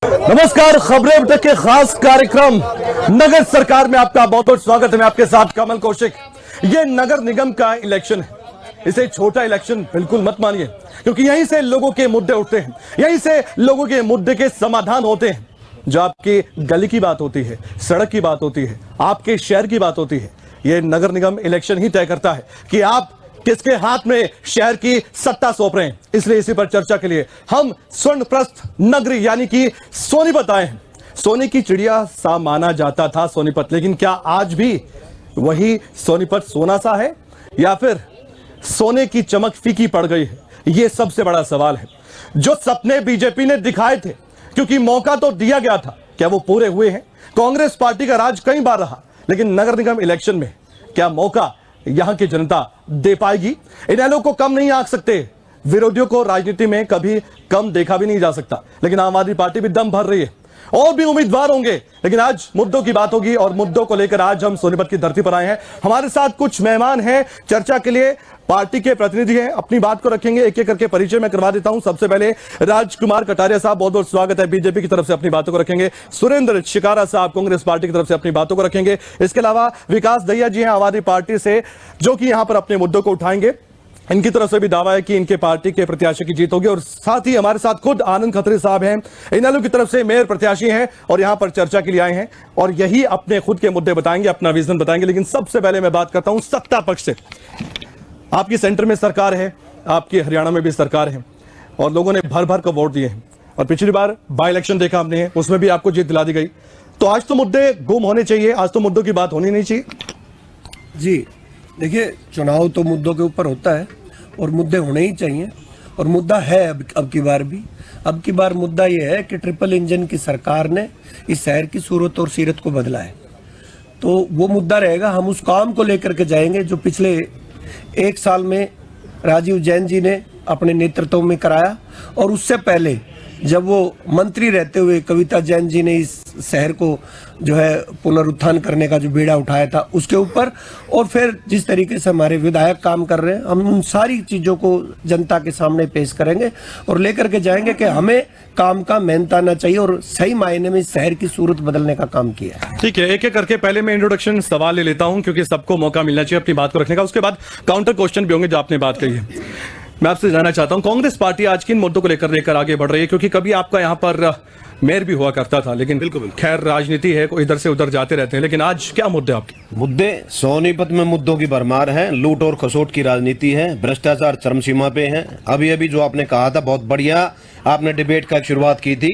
नमस्कार, खबरें अब तक के खास कार्यक्रम नगर सरकार में आपका बहुत बहुत स्वागत है। मैं आपके साथ कमल कौशिक। ये नगर निगम का इलेक्शन है, इसे छोटा इलेक्शन बिल्कुल मत मानिए, क्योंकि यहीं से लोगों के मुद्दे उठते हैं, यहीं से लोगों के मुद्दे के समाधान होते हैं। जो आपकी गली की बात होती है, सड़क की बात होती है, आपके शहर की बात होती है, ये नगर निगम इलेक्शन ही तय करता है कि आप किसके हाथ में शहर की सत्ता सौंप रहे हैं। इसलिए इसी पर चर्चा के लिए हम स्वर्णप्रस्थ नगरी यानी कि सोनीपत आए हैं। सोने की चिड़िया सा माना जाता था सोनीपत, लेकिन क्या आज भी वही सोनीपत सोना सा है या फिर सोने की चमक फीकी पड़ गई है? यह सबसे बड़ा सवाल है। जो सपने बीजेपी ने दिखाए थे, क्योंकि मौका तो दिया गया था, क्या वो पूरे हुए हैं? कांग्रेस पार्टी का राज कई बार रहा, लेकिन नगर निगम इलेक्शन में क्या मौका यहां की जनता दे पाएगी? इनेलो को कम नहीं आंक सकते, विरोधियों को राजनीति में कभी कम देखा भी नहीं जा सकता, लेकिन आम आदमी पार्टी भी दम भर रही है। और भी उम्मीदवार होंगे, लेकिन आज मुद्दों की बात होगी और मुद्दों को लेकर आज हम सोनीपत की धरती पर आए हैं। हमारे साथ कुछ मेहमान हैं चर्चा के लिए, पार्टी के प्रतिनिधि हैं, अपनी बात को रखेंगे। एक एक करके परिचय मैं करवा देता हूं। सबसे पहले राजकुमार कटारिया साहब, बहुत बहुत स्वागत है, बीजेपी की तरफ से अपनी बातों को रखेंगे। सुरेंद्र शिकारा साहब कांग्रेस पार्टी की तरफ से अपनी बातों को रखेंगे। इसके अलावा विकास दहिया जी हैं आम आदमी पार्टी से, जो कि यहां पर अपने मुद्दों को उठाएंगे। इनकी तरफ से भी दावा है कि इनके पार्टी के प्रत्याशी की जीत होगी। और साथ ही हमारे साथ खुद आनंद खत्री साहब हैं, इनेलो की तरफ से मेयर प्रत्याशी हैं और यहां पर चर्चा के लिए आए हैं और यही अपने खुद के मुद्दे बताएंगे, अपना विजन बताएंगे। लेकिन सबसे पहले मैं बात करता हूं सत्ता पक्ष से। आपकी सेंटर में सरकार है, आपकी हरियाणा में भी सरकार है और लोगों ने भर भर कर वोट दिए हैं और पिछली बार बाई इलेक्शन देखा हमने, उसमें भी आपको जीत दिला दी गई। तो आज तो मुद्दे गुम होने चाहिए, आज तो मुद्दों की बात होनी नहीं चाहिए। जी देखिए, चुनाव तो मुद्दों के ऊपर होता है और मुद्दे होने ही चाहिए और मुद्दा है अब की बार भी। अब की बार मुद्दा यह है कि ट्रिपल इंजन की सरकार ने इस शहर की सूरत और सीरत को बदला है, तो वो मुद्दा रहेगा। हम उस काम को लेकर के जाएंगे जो पिछले एक साल में राजीव जैन जी ने अपने नेतृत्व में कराया और उससे पहले जब वो मंत्री रहते हुए कविता जैन जी ने इस शहर को जो है पुनरुत्थान करने का जो बीड़ा उठाया था उसके ऊपर, और फिर जिस तरीके से हमारे विधायक काम कर रहे हैं, हम उन सारी चीज़ों को जनता के सामने पेश करेंगे और लेकर के जाएंगे कि हमें काम का मेहनत आना चाहिए और सही मायने में शहर की सूरत बदलने का काम किया है। ठीक है, एक एक करके पहले मैं इंट्रोडक्शन सवाल ले लेता हूं, क्योंकि सबको मौका मिलना चाहिए अपनी बात को रखने का। उसके बाद काउंटर क्वेश्चन भी होंगे जो आपने बात कही है। मैं आपसे जानना चाहता हूं, कांग्रेस पार्टी आज किन मुद्दों को लेकर आगे बढ़ रही है? क्योंकि कभी आपका यहां पर मेयर भी हुआ करता था, लेकिन बिल्कुल खैर राजनीति है, कोई इधर से उधर जाते रहते हैं, लेकिन आज क्या मुद्दे आपके? मुद्दे सोनीपत में मुद्दों की भरमार है, लूट और खसोट की राजनीति है, भ्रष्टाचार चरम सीमा पे है। अभी अभी जो आपने कहा था बहुत बढ़िया, आपने डिबेट का एक शुरुआत की थी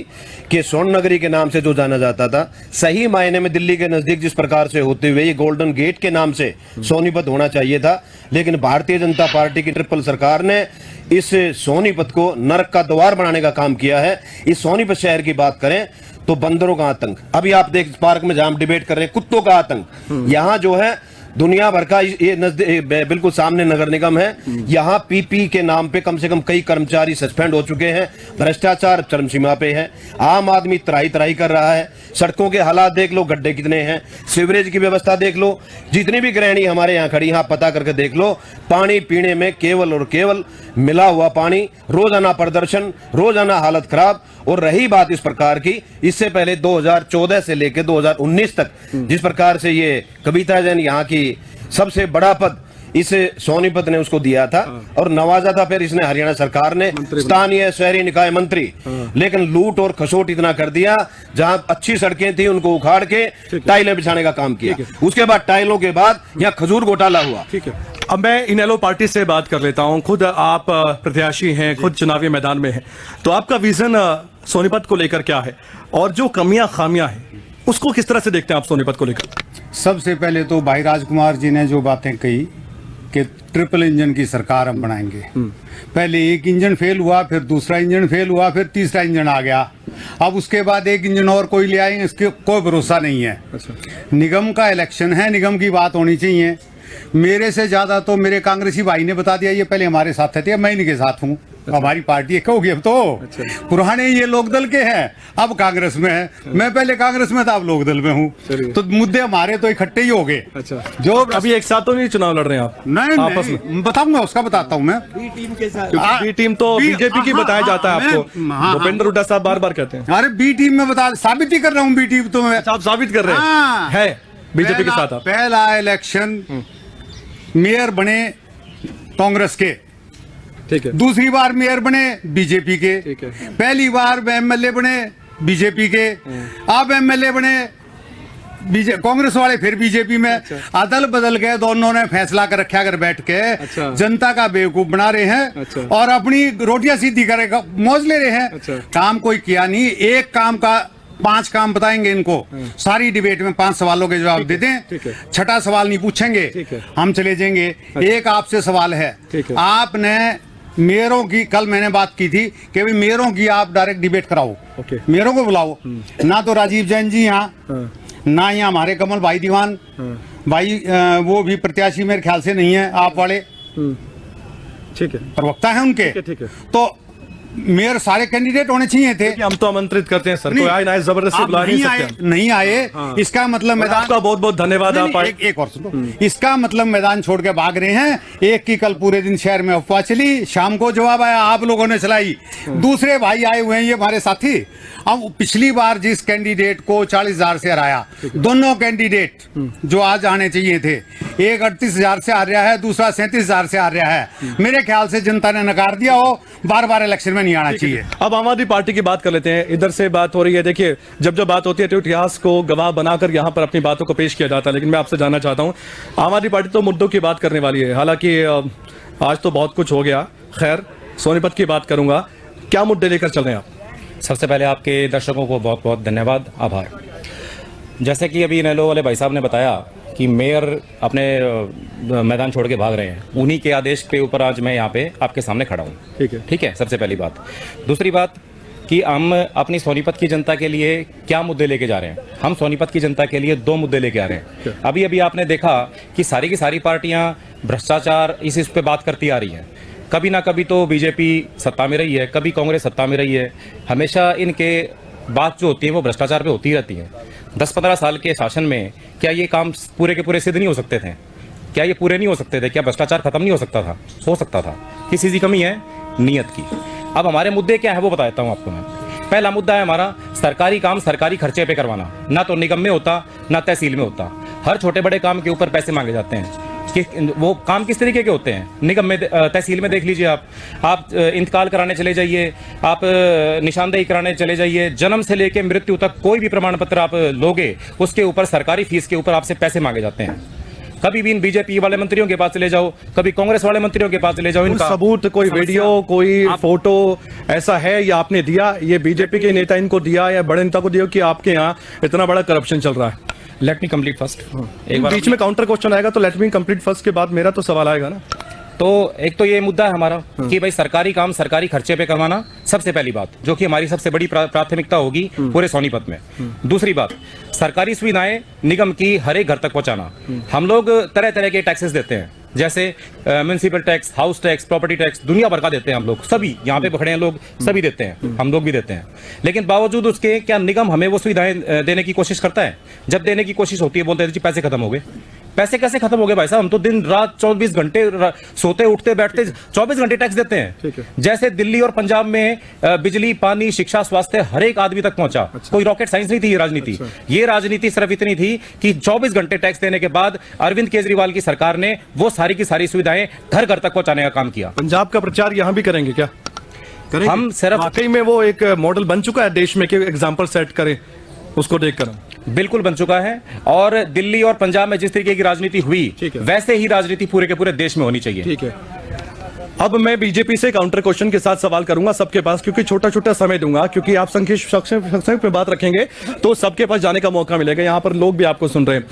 कि स्वर्ण नगरी के नाम से जो जाना जाता था, सही मायने में दिल्ली के नजदीक जिस प्रकार से होते हुए ये गोल्डन गेट के नाम से सोनीपत होना चाहिए था, लेकिन भारतीय जनता पार्टी की ट्रिपल सरकार ने इस सोनीपत को नरक का द्वार बनाने का काम किया है। इस सोनीपत शहर की बात करें तो बंदरों का आतंक, अभी आप देख पार्क में जहां हम डिबेट कर रहे हैं, कुत्तों का आतंक। यहाँ जो है दुनिया भर का ये बिल्कुल सामने नगर निगम है, यहाँ पीपी के नाम पे कम से कम कई कर्मचारी सस्पेंड हो चुके हैं, भ्रष्टाचार चरम सीमा पे है, आम आदमी त्राही त्राही कर रहा है। सड़कों के हालात देख लो, गड्ढे कितने हैं, सीवरेज की व्यवस्था देख लो, जितनी भी गृहिणी हमारे यहाँ खड़ी, यहाँ पता करके देख लो, पानी पीने में केवल और केवल मिला हुआ पानी, रोजाना प्रदर्शन, रोजाना हालत खराब। और रही बात इस प्रकार की, इससे पहले 2014 से लेकर 2019 तक जिस प्रकार से ये कविता जैन यहाँ की सबसे बड़ा पद इस सोनीपत ने उसको दिया था और नवाजा था, फिर इसने हरियाणा सरकार ने स्थानीय शहरी निकाय मंत्री, लेकिन लूट और खसोट इतना कर दिया, जहां अच्छी सड़कें थी उनको उखाड़ के टाइलें बिछाने का काम किया। उसके बाद टाइलों के बाद यहाँ खजूर घोटाला हुआ। ठीक है, अब मैं इनेलो पार्टी से बात कर लेता हूं। खुद आप प्रत्याशी हैं, खुद चुनावी मैदान में हैं, तो आपका विजन सोनीपत को लेकर क्या है और जो कमियां खामियां हैं उसको किस तरह से देखते हैं आप सोनीपत को लेकर? सबसे पहले तो भाई राजकुमार जी ने जो बातें कही कि ट्रिपल इंजन की सरकार हम बनाएंगे, पहले एक इंजन फेल हुआ, फिर दूसरा इंजन फेल हुआ, फिर तीसरा इंजन आ गया, अब उसके बाद एक इंजन और कोई ले आएंगे, इसके कोई भरोसा नहीं है। निगम का इलेक्शन है, निगम की बात होनी चाहिए। मेरे से ज्यादा तो मेरे कांग्रेसी भाई ने बता दिया, ये पहले हमारे साथ थे, मैं इनके साथ हूँ। हमारी पार्टी एक होगी अब तो। पुराने ये लोकदल के हैं, अब कांग्रेस में है। मैं पहले कांग्रेस में था, अब लोकदल में हूँ। तो मुद्दे हमारे तो इकट्ठे ही हो गए। अच्छा, जो अभी एक साथ तो नहीं चुनाव लड़ रहे हैं आप? नहीं, बताऊंगा, उसका बताता हूँ मैं। बी टीम के साथ बी टीम तो बीजेपी की बताया जाता है आपको, भूपेंद्र हुड्डा साहब बार बार कहते हैं। अरे बी टीम में बता, साबित ही कर रहा हूँ बी टीम तो मैं। आप साबित कर रहे हाँ। हैं है बीजेपी के साथ आप? पहला इलेक्शन मेयर बने कांग्रेस के, ठीक है। दूसरी बार मेयर बने बीजेपी के, ठीक है। पहली बार एमएलए बने बीजेपी के, अब एमएलए बने कांग्रेस वाले, फिर बीजेपी में। अदल बदल गए, दोनों ने फैसला कर रखा कर बैठ के। अच्छा। जनता का बेवकूफ बना रहे हैं। अच्छा। और अपनी रोटियां सीधी करेगा मौज ले रहे हैं। अच्छा। काम कोई किया नहीं, एक काम का 5 काम बताएंगे इनको। सारी डिबेट में 5 सवालों के जवाब देते ठीक हैं, है। छठा सवाल नहीं पूछेंगे, ठीक है। हम चले जाएंगे। एक आपसे सवाल है, ठीक है। आपने मेयरों की, कल मैंने बात की थी कि भाई मेयरों की आप डायरेक्ट डिबेट कराओ, ओके। मेयरों को बुलाओ। ना तो राजीव जैन जी यहाँ, हाँ। ना यहाँ हमारे कमल भाई दीवान भाई, वो भी प्रत्याशी मेरे ख्याल से नहीं है, आप वाले ठीक है, प्रवक्ता हैं उनके। ठीक है। तो मेयर सारे कैंडिडेट होने चाहिए थे। हम तो आमंत्रित करते हैं सर, नहीं, कोई आए ना, जबरदस्ती आप बुला नहीं सकते हम। नहीं आए। हाँ। इसका मतलब मैदान आपका बहुत बहुत धन्यवाद। आप आए। एक और सुनो, इसका मतलब मैदान छोड़ के भाग रहे हैं। एक की कल पूरे दिन शहर में अफवाह चली, शाम को जवाब आया, आप लोगों ने चलाई। दूसरे भाई आए हुए हैं, ये हमारे साथी। अब पिछली बार जिस कैंडिडेट को 40,000 से हराया, दोनों कैंडिडेट जो आज आने चाहिए थे, एक 38,000 से हार रहा है, दूसरा 37,000 से हार रहा है। मेरे ख्याल से जनता ने नकार दिया हो, बार-बार इलेक्शन में नहीं आना चाहिए। अब आम आदमी पार्टी की बात कर लेते हैं। इधर से बात हो रही है, देखिए जब बात होती है तो इतिहास को गवाह बनाकर यहाँ पर अपनी बातों को पेश किया जाता है। लेकिन मैं आपसे जानना चाहता हूँ, आम आदमी पार्टी तो मुद्दों की बात करने वाली है, हालांकि आज तो बहुत कुछ हो गया। खैर, सोनीपत की बात करूंगा, क्या मुद्दे लेकर चल रहे हैं आप? सबसे पहले आपके दर्शकों को बहुत बहुत धन्यवाद, आभार। जैसे कि अभी नैलो वाले भाई साहब ने बताया कि मेयर अपने मैदान छोड़ के भाग रहे हैं, उन्हीं के आदेश के ऊपर आज मैं यहाँ पे आपके सामने खड़ा हूँ। ठीक है, सबसे पहली बात। दूसरी बात कि हम अपनी सोनीपत की जनता के लिए क्या मुद्दे लेके जा रहे हैं। हम सोनीपत की जनता के लिए 2 मुद्दे लेके आ रहे हैं। अभी अभी आपने देखा कि सारी की सारी पार्टियां भ्रष्टाचार इस पे बात करती आ रही हैं। कभी ना कभी तो बीजेपी सत्ता में रही है, कभी कांग्रेस सत्ता में रही है, हमेशा इनके बात जो होती है वो भ्रष्टाचार पे होती रहती है। 10-15 साल के शासन में क्या ये काम पूरे के पूरे सिद्ध नहीं हो सकते थे? क्या ये पूरे नहीं हो सकते थे? क्या भ्रष्टाचार खत्म नहीं हो सकता था? हो सकता था। किस चीज़ की कमी है? नीयत की। अब हमारे मुद्दे क्या है वो बता देता हूँ आपको मैं। पहला मुद्दा है हमारा सरकारी काम सरकारी खर्चे पे करवाना। ना तो निगम में होता, ना तहसील में होता। हर छोटे बड़े काम के ऊपर पैसे मांगे जाते हैं। कि वो काम किस तरीके के होते हैं? निगम में, तहसील में देख लीजिए आप इंतकाल कराने चले जाइए, आप निशानदेही कराने चले जाइए, जन्म से लेकर मृत्यु तक कोई भी प्रमाण पत्र आप लोगे, उसके ऊपर सरकारी फीस के ऊपर आपसे पैसे मांगे जाते हैं। कभी भी इन बीजेपी वाले मंत्रियों के पास चले जाओ, कभी कांग्रेस वाले मंत्रियों के पास चले जाओ, इनका सबूत, कोई वीडियो, कोई फोटो ऐसा है या आपने दिया, ये बीजेपी के नेता इनको दिया या बड़े नेता को दिया कि आपके यहाँ इतना बड़ा करप्शन चल रहा है? Let me complete first. एक बार बीच में काउंटर क्वेश्चन आएगा तो लेट मी कंप्लीट फर्स्ट के बाद मेरा तो सवाल आएगा ना। तो एक तो ये मुद्दा है हमारा कि भाई सरकारी काम सरकारी खर्चे पे करवाना, सबसे पहली बात, जो कि हमारी सबसे बड़ी प्राथमिकता होगी पूरे सोनीपत में। दूसरी बात, सरकारी सुविधाएं निगम की हर एक घर तक पहुंचाना। हम लोग तरह तरह के टैक्सेस देते हैं, जैसे municipal tax, house tax, property tax, दुनिया भर का देते हैं हम लोग। सभी यहाँ पे खड़े हैं लोग, सभी देते हैं, हम लोग भी देते हैं। लेकिन बावजूद उसके क्या निगम हमें वो सुविधाएं देने की कोशिश करता है? जब देने की कोशिश होती है बोलते हैं जी पैसे खत्म हो गए। पैसे कैसे खत्म हो गए भाई साहब? हम तो दिन रात 24 घंटे सोते उठते बैठते 24 घंटे टैक्स देते हैं। जैसे दिल्ली और पंजाब में बिजली, पानी, शिक्षा, स्वास्थ्य हर एक आदमी तक पहुंचा। कोई रॉकेट साइंस नहीं थी ये राजनीति। ये राजनीति सिर्फ इतनी थी कि 24 घंटे टैक्स देने के बाद अरविंद केजरीवाल की सरकार ने वो सारी की सारी सुविधाएं घर घर तक पहुंचाने का काम किया। पंजाब का प्रचार यहाँ भी करेंगे क्या? करेंगे? हम सिर्फ वाकई में वो एक मॉडल बन चुका है देश में कि एग्जाम्पल सेट करें, उसको देखकर बिल्कुल बन चुका है। और दिल्ली और पंजाब में जिस तरीके की राजनीति हुई, वैसे ही राजनीति पूरे के पूरे देश में होनी चाहिए। ठीक है। अब मैं बीजेपी से काउंटर क्वेश्चन के साथ सवाल करूंगा सबके पास, क्योंकि छोटा छोटा समय दूंगा, क्योंकि आप संक्षेप में बात रखेंगे तो सबके पास जाने का मौका मिलेगा। यहाँ पर लोग भी आपको सुन रहे हैं।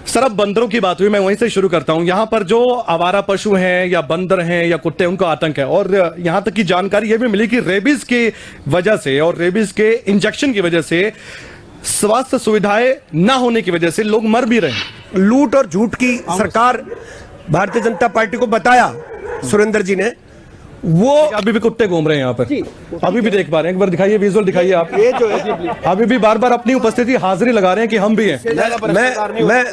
सर, अब बंदरों की बात हुई, मैं वहीं से शुरू करता हूं। यहाँ पर जो आवारा पशु हैं या बंदर हैं या कुत्ते, उनको आतंक है। और यहाँ तक की जानकारी यह भी मिली कि रेबीज की वजह से और रेबीज के इंजेक्शन की वजह से, स्वास्थ्य सुविधाएं ना होने की वजह से लोग मर भी रहे हैं। लूट और झूठ की सरकार भारतीय जनता पार्टी को बताया सुरेंद्र जी ने, वो अभी भी कुत्ते घूम रहे हैं यहाँ पर, अभी भी देख पा रहे हैं। एक बार दिखाइए, विजुअल दिखाइए आप। ये जो है अभी भी बार बार अपनी उपस्थिति हाजिरी लगा रहे हैं कि हम भी हैं।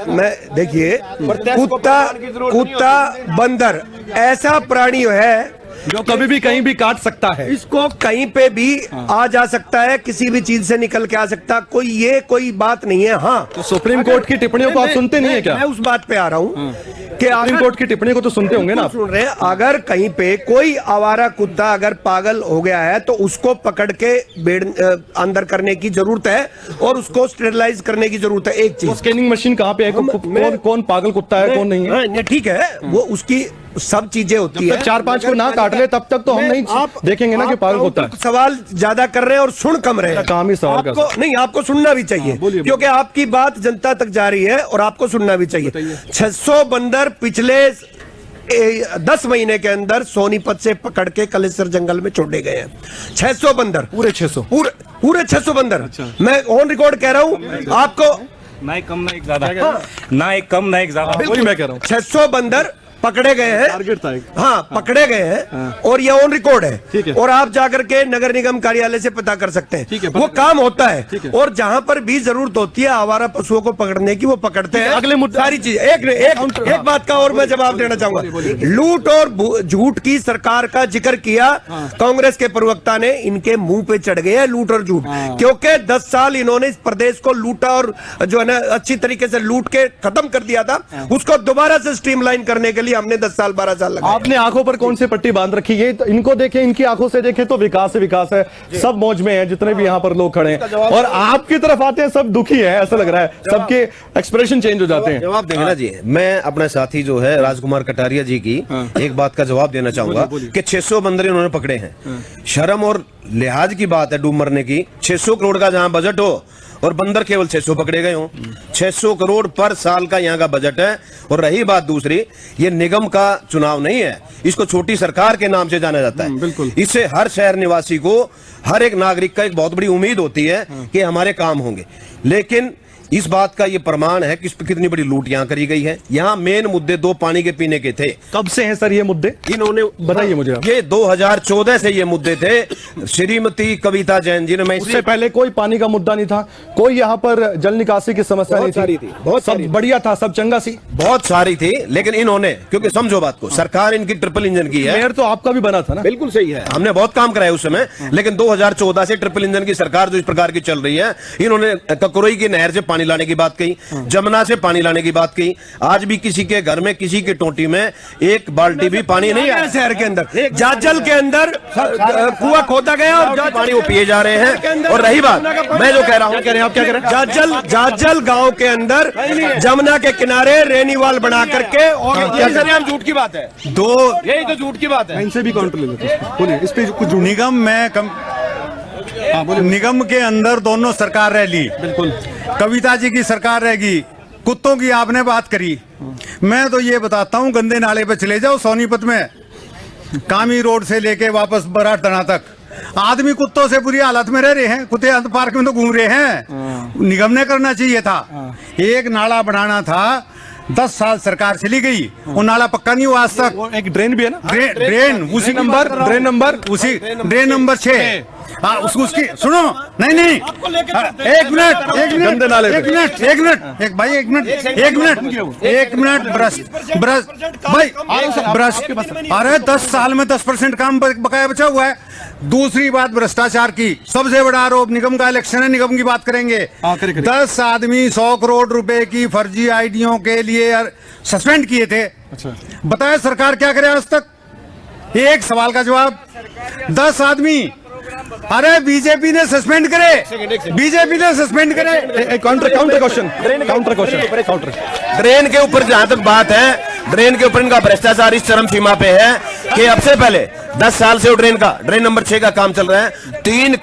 मैं देखिए, कुत्ता बंदर ऐसा प्राणी है जो कभी भी कहीं भी काट सकता है। इसको कहीं पे भी आ जा सकता है, किसी भी चीज से निकल के आ सकता, कोई बात नहीं है। हाँ, तो सुप्रीम कोर्ट की टिप्पणियों को आप सुनते नहीं है क्या? मैं उस बात पे आ रहा हूँ कि सुप्रीम कोर्ट की टिप्पणी को तो सुनते होंगे ना आप? सुन रहे हैं। अगर कहीं पे कोई आवारा कुत्ता अगर पागल हो गया है तो उसको पकड़ के बेड अंदर करने की जरूरत है और उसको स्टेरिलाइज करने की जरूरत है। एक चीज, स्कैनिंग मशीन कहाँ पे है? कौन पागल कुत्ता है, कौन नहीं है? ठीक है, वो उसकी सब चीजें होती है। 4-5 को ना काट ले तब तक तो हम नहीं देखेंगे ना कि पागल कुत्ता है। सवाल ज्यादा कर रहे हैं और सुन कम रहे हैं। काम ही सवाल का। नहीं, आपको सुनना भी चाहिए क्योंकि आपकी बात जनता तक जा रही है और आपको सुनना भी चाहिए। 600 बंदर पिछले 10 महीने के अंदर सोनीपत से पकड़ के कलेसर जंगल में छोड़े गए हैं। 600 बंदर, पूरे 600, पूरे 600 बंदर। मैं ऑन रिकॉर्ड कह रहा हूं आपको, ना एक कम ना एक ज्यादा, ना एक कम ना एक ज्यादा। वही मैं कह रहा हूँ। 600 बंदर पकड़े गए हैं। टारगेट था एक। हाँ, पकड़े गए हैं और ये ऑन रिकॉर्ड है। ठीक है। और आप जाकर के नगर निगम कार्यालय से पता कर सकते हैं। ठीक है, वो काम होता है। ठीक है। और जहां पर भी जरूरत होती है आवारा पशुओं को पकड़ने की, वो पकड़ते हैं। अगले मुद्दे, सारी चीज एक बात का और मैं जवाब देना चाहूंगा। लूट और झूठ की सरकार का जिक्र किया कांग्रेस के प्रवक्ता ने, इनके मुंह पे चढ़ गए हैं लूट और झूठ, क्योंकि 10 साल इन्होंने इस प्रदेश को लूटा और जो है ना अच्छी तरीके से लूट के खत्म कर दिया था। उसको दोबारा से स्ट्रीमलाइन करने के लिए हमने 10 साल 12 साल लगाए। आपने आंखों पर कौन सी पट्टी बांध रखी है? इनको देखें, इनकी आंखों से देखें तो विकास है, विकास है, सब मौज में है जितने भी यहाँ पर लोग खड़े हैं। और आपकी तरफ आते हैं सब दुखी है, ऐसा लग रहा है, सबके एक्सप्रेशन चेंज हो जाते हैं। जवाब देंगे ना जी। मैं अपने साथी जो है राजकुमार कटारिया जी की एक बात का जवाब देना चाहूंगा कि 600 बंदर इन्होंने पकड़े हैं। शर्म और लिहाज की बात है डूब मरने की। 600 करोड़ का जहां बजट हो और बंदर केवल 600 पकड़े गए हों। 600 करोड़ पर साल का यहाँ का बजट है। और रही बात दूसरी, ये निगम का चुनाव नहीं है, इसको छोटी सरकार के नाम से जाना जाता है। बिल्कुल। इससे हर शहर निवासी को, हर एक नागरिक का एक बहुत बड़ी उम्मीद होती है कि हमारे काम होंगे। लेकिन इस बात का ये प्रमाण है कि इस पर कितनी बड़ी लूट यहाँ करी गई है। यहाँ मेन मुद्दे 2 पानी के पीने के थे। कब से हैं सर ये मुद्दे? इन्होंने बताइए मुझे आप। ये 2014 से ये मुद्दे थे। श्रीमती कविता जैन जी ने, मैं उससे पहले कोई पानी का मुद्दा नहीं था, कोई यहाँ पर जल निकासी की समस्या नहीं थी, बहुत सब बढ़िया था, सब चंगा सी, बहुत सारी थी। लेकिन इन्होंने, क्योंकि समझो बात को, सरकार इनकी ट्रिपल इंजन की है। मेयर तो आपका भी बना था ना? बिल्कुल सही है, हमने बहुत काम कराया उस समय। लेकिन 2014 से ट्रिपल इंजन की सरकार जो इस प्रकार की चल रही है, इन्होंने ककरोई की नहर से पानी लाने की बात कही, जमुना से पानी लाने की बात कही। आज भी किसी के घर में, किसी की टोटी में एक बाल्टी भी पानी नहीं है। शहर के अंदर जाजल के अंदर कुआं खोदा गया और पानी वो पिए जा रहे हैं। और रही बात, मैं जो कह रहा हूँ, कह रहे हैं आप, क्या कह रहे हैं? जाजल गांव के अंदर जमुना के किनारे रेनीवाल बना करके, और क्या करें हम? झूठ की बात है, यही तो झूठ की बात है। इनसे भी काउंटर ले लेते हैं। बोलिए, इस पे कुछ निगम में निगम के अंदर दोनों सरकार रह ली। बिल्कुल, कविता जी की सरकार रहेगी। कुत्तों की आपने बात करी, मैं तो ये बताता हूँ, गंदे नाले पे चले जाओ सोनीपत में, कामी रोड से लेके वापस बराट तना तक, आदमी कुत्तों से बुरी हालत में रह रहे हैं। कुत्ते पार्क में तो घूम रहे हैं। निगम ने करना चाहिए था। एक नाला बनाना था, 10 साल सरकार चली गई, वो नाला पक्का नहीं हुआ आज तक। एक ड्रेन भी है ना? ड्रेन उसी नंबर, ड्रेन नंबर 6। हाँ, उसकी सुनो, नहीं एक मिनट भाई, अरे 10 साल में 10% काम बकाया बचा हुआ है। दूसरी बात भ्रष्टाचार की, सबसे बड़ा आरोप, निगम का इलेक्शन है, निगम की बात करेंगे। 10 आदमी 100 करोड़ रुपए की फर्जी आईडियों के लिए सस्पेंड किए थे। अच्छा, बताया सरकार क्या करे आज तक? एक सवाल का जवाब। 10 आदमी, अरे बीजेपी ने सस्पेंड करे, बीजेपी ने सस्पेंड करे। Counter question. ड्रेन के ऊपर जहां तक बात है, ड्रेन के ऊपर इनका भ्रष्टाचार इस चरम सीमा पे है कि अब से पहले 10 साल से वो ड्रेन नंबर 6 का काम चल रहा है। 3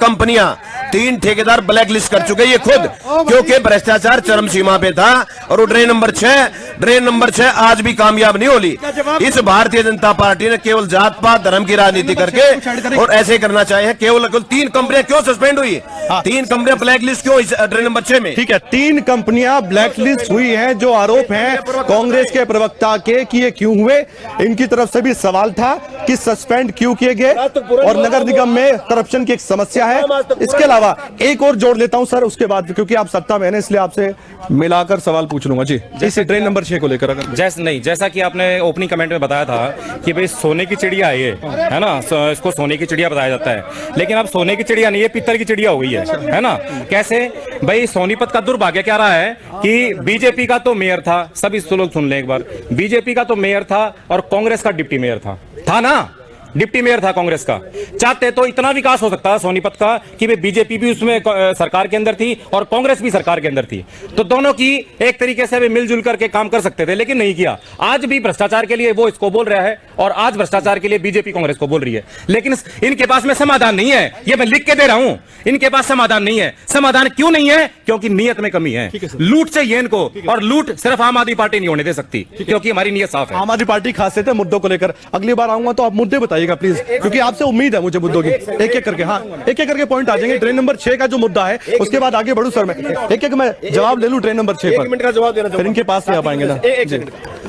3 ठेकेदार ब्लैक लिस्ट कर चुके ये खुद, क्योंकि भ्रष्टाचार चरम सीमा पे था। और वो ड्रेन नंबर 6 आज भी कामयाब नहीं होली। इस भारतीय जनता पार्टी ने केवल जात पात धर्म की राजनीति करके और ऐसे करना चाहे हैं। केवल 3 कंपनियां क्यों सस्पेंड हुई, 3 कंपनियां ब्लैक लिस्ट क्यों इस ड्रेन नंबर 6 में? ठीक है, 3 कंपनियां ब्लैक लिस्ट हुई हैं। जो आरोप हैं कांग्रेस के प्रवक्ता के कि ये क्यों हुए, इनकी तरफ से भी सवाल था कि सस्पेंड क्यों किए गए, और नगर निगम में करप्शन की एक समस्या है। इसके अलावा एक और जोड़ लेता हूं सर, उसके बाद क्योंकि आप सत्ता में हैं इसलिए आपसे मिलाकर सवाल पूछ लूंगा जी, इसे ट्रेन नंबर 6 को लेकर। अगर जैसा कि आपने ओपनिंग कमेंट में बताया था कि भाई सोने की चिड़िया है ना, इसको सोने की चिड़िया बताया जाता है, लेकिन अब सोने की चिड़िया नहीं है, पीतल की चिड़िया हो गई है ना। कैसे भाई? सोनीपत का दुर्भाग्य क्या रहा है कि बीजेपी का तो मेयर था, सभी लोग सुन लें एक बार, बीजेपी का तो मेयर था और कांग्रेस का डिप्टी मेयर था ना, डिप्टी मेयर था कांग्रेस का। चाहते तो इतना विकास हो सकता है सोनीपत का कि वे बीजेपी भी उसमें सरकार के अंदर थी और कांग्रेस भी सरकार के अंदर थी, तो दोनों की एक तरीके से वे मिलजुल करके काम कर सकते थे, लेकिन नहीं किया। आज भी भ्रष्टाचार के लिए वो इसको बोल रहा है और आज भ्रष्टाचार के लिए बीजेपी कांग्रेस को बोल रही है, लेकिन इनके पास में समाधान नहीं है। ये मैं लिख के दे रहा हूं, इनके पास समाधान नहीं है। समाधान क्यों नहीं है? क्योंकि नीयत में कमी है। लूट चाहिए इनको, और लूट सिर्फ आम आदमी पार्टी नहीं होने दे सकती, क्योंकि हमारी नीयत साफ है। आम आदमी पार्टी खासियत है मुद्दों को लेकर। अगली बार आऊंगा तो आप मुद्दे बताइएगा प्लीज, क्योंकि आपसे उम्मीद है मुझे मुद्दों की। एक एक करके, हाँ एक एक करके पॉइंट आ जाएंगे। ट्रेन नंबर 6 का जो मुद्दा है उसके बाद आगे बढ़ू सर, मैं एक एक मैं जवाब ले लूं ट्रेन नंबर 6 पर। 1 मिनट का जवाब देना, फिर इनके पास नहीं आ पाएंगे ना,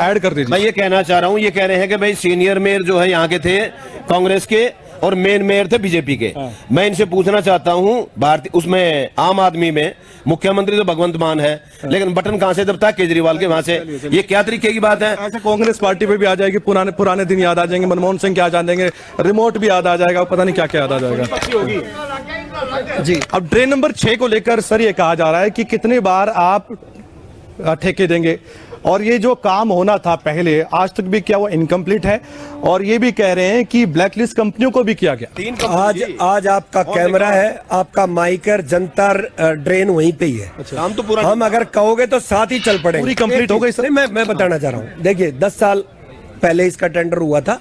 ऐड कर दीजिए। मैं ये कहना चाह रहा हूं, ये कह रहे हैं कि भाई सीनियर मेयर जो है यहाँ के थे कांग्रेस के और मेन मेयर थे बीजेपी के। मैं इनसे पूछना चाहता हूं, भारतीय उसमें आम आदमी में मुख्यमंत्री तो भगवंत मान है, लेकिन बटन कहां से दबता है? केजरीवाल के वहां से। ये क्या तरीके की बात है? ऐसे कांग्रेस पार्टी पे भी आ जाएगी, पुराने दिन याद आ जाएंगे, मनमोहन सिंह क्या जान देंगे, रिमोट भी याद आ जाएगा, पता नहीं क्या क्या याद आ जाएगा जी। अब ट्रेन नंबर 6 को लेकर सर ये कहा जा रहा है कि कितनी बार आप ठेके देंगे, और ये जो काम होना था पहले आज तक भी क्या वो इनकम्प्लीट है, और ये भी कह रहे हैं कि ब्लैकलिस्ट कंपनियों को भी किया गया। आज आपका कैमरा है, आपका माइकर, जंतर ड्रेन वहीं पे ही है। काम तो पूरा, हम अगर कहोगे तो साथ ही चल पड़ेंगे। पूरी कंप्लीट हो गई सर। मैं बताना चाह रहा हूँ, देखिए 10 साल पहले इसका टेंडर हुआ था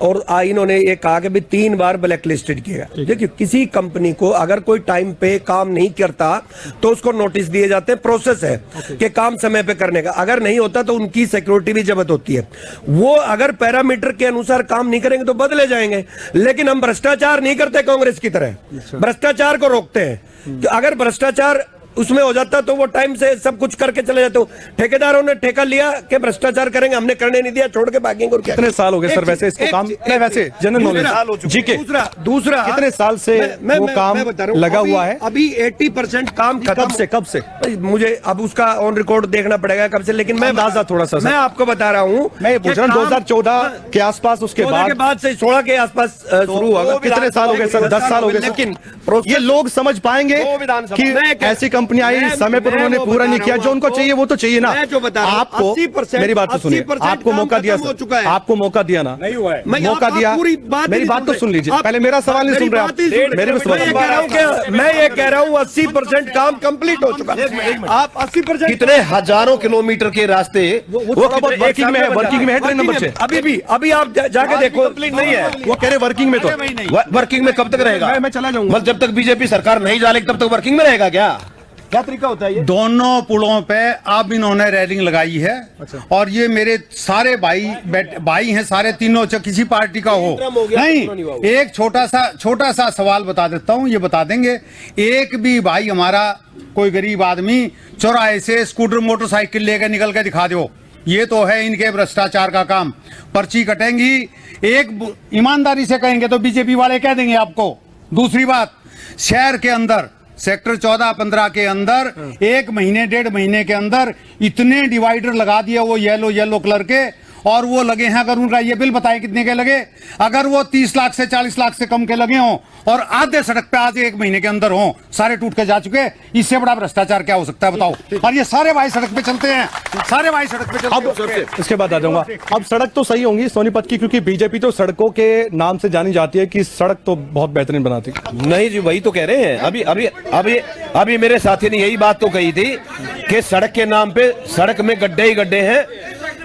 और इन्होंने ये कहा कि भी 3 बार ब्लैक लिस्टेड किया। देखिए किसी कंपनी को अगर कोई टाइम पे काम नहीं करता तो उसको नोटिस दिए जाते हैं, प्रोसेस है कि काम समय पे करने का। अगर नहीं होता तो उनकी सिक्योरिटी भी जब्त होती है। वो अगर पैरामीटर के अनुसार काम नहीं करेंगे तो बदले जाएंगे, लेकिन हम भ्रष्टाचार नहीं करते कांग्रेस की तरह, भ्रष्टाचार को रोकते हैं। अगर भ्रष्टाचार उसमें हो जाता तो वो टाइम से सब कुछ करके चले जाते हो। ठेकेदारों ने ठेका लिया कि भ्रष्टाचार करेंगे, हमने करने नहीं दिया, छोड़ के भागेंगे। और क्या कितने साल हो गए सर वैसे इसको काम? नहीं वैसे जनरल नॉलेज जी के दूसरा कितने साल से वो काम लगा हुआ है? अभी 80% काम कब से मुझे अब उसका ऑन रिकॉर्ड देखना पड़ेगा कब से, लेकिन मैं अंदाजा थोड़ा सा मैं आपको बता रहा हूँ। मैं ये पूछ रहा हूँ 2014 के आसपास, उसके बाद से 16 के आसपास शुरू होगा। कितने साल हो गए सर? 10 साल हो गए। लेकिन ये लोग समझ पाएंगे कि ऐसी कंपनी आई, समय पर उन्होंने पूरा नहीं किया, जो उनको चाहिए वो तो चाहिए ना। आपको मेरी बात तो सुनिए, आपको मौका दिया, आपको मौका दिया ना, मौका दिया, मेरी बात तो सुन लीजिए। पहले मेरा सवाल नहीं सुन रहे आप, मेरे भी सुनो। मैं ये कह रहा हूँ 80% काम कंप्लीट हो चुका है। आप 80% कितने हजारों किलोमीटर के रास्ते वो वर्किंग में है, वर्किंग में है ट्रेन नंबर 6 अभी आप जाके देखो, नहीं है। वो कह रहे वर्किंग में, तो वर्किंग में कब तक रहेगा? मैं चला जाऊंगा। जब तक बीजेपी सरकार नहीं जाएगी तब तक वर्किंग में रहेगा क्या तरीका होता है ये? दोनों पुलों पे अब इन्होंने रेलिंग लगाई है। और ये मेरे सारे भाई हैं, सारे तीनों, किसी पार्टी का हो नहीं। एक छोटा सा सवाल बता देता हूं, ये बता देंगे। एक भी भाई हमारा कोई गरीब आदमी चौराहे से स्कूटर मोटरसाइकिल लेकर निकल के दिखा दो, ये तो है इनके भ्रष्टाचार का काम। पर्ची कटेंगी, एक ईमानदारी से कहेंगे तो बीजेपी वाले कह देंगे आपको। दूसरी बात, शहर के अंदर सेक्टर 14-15 के अंदर 1 महीने 1.5 महीने के अंदर इतने डिवाइडर लगा दिए वो येलो कलर के, और वो लगे हैं, अगर उनका ये बिल बताए कितने के लगे, अगर वो 30 लाख से 40 लाख से कम के लगे हों और आधे सड़क पे आज 1 महीने के अंदर हों, सारे टूट के जा चुके, इससे बड़ा भ्रष्टाचार क्या हो सकता है बताओ? और ये सारे भाई सड़क पे चलते हैं, सारे भाई सड़क पे चलते हैं। इसके बाद आ जाऊंगा। अब सड़क तो सही होंगी सोनीपत की, क्योंकि बीजेपी तो सड़कों के नाम से जानी जाती है कि सड़क तो बहुत बेहतरीन बनाती है। नहीं जी, वही तो कह रहे हैं। अभी मेरे साथी ने यही बात तो कही थी कि सड़क के नाम पे सड़क में गड्ढे ही गड्ढे हैं,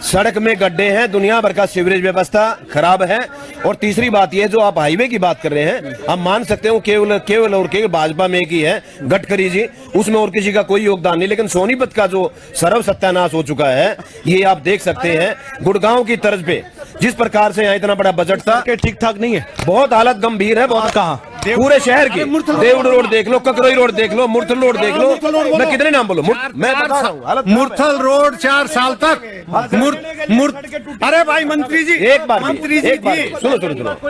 सड़क में गड्ढे हैं, दुनिया भर का सीवरेज व्यवस्था खराब है। और तीसरी बात यह जो आप हाईवे की बात कर रहे हैं, हम मान सकते हो केवल और केवल भाजपा में की है गडकरी जी, उसमें और किसी का कोई योगदान नहीं। लेकिन सोनीपत का जो सर्व सत्यानाश हो चुका है ये आप देख सकते हैं। गुड़गांव की तर्ज पे जिस प्रकार से यहाँ इतना बड़ा बजट था, ठीक ठाक नहीं है, बहुत हालत गंभीर है। बहुत कहाँ? पूरे शहर की देवड़ रोड देख लो, ककरोई रोड देख लो, मुरथल रोड देख लो, मैं कितने नाम बोलूं? मैं बता रहा हूं हालत। मुरथल रोड 4 साल तक अरे भाई मंत्री जी, एक बार सुनो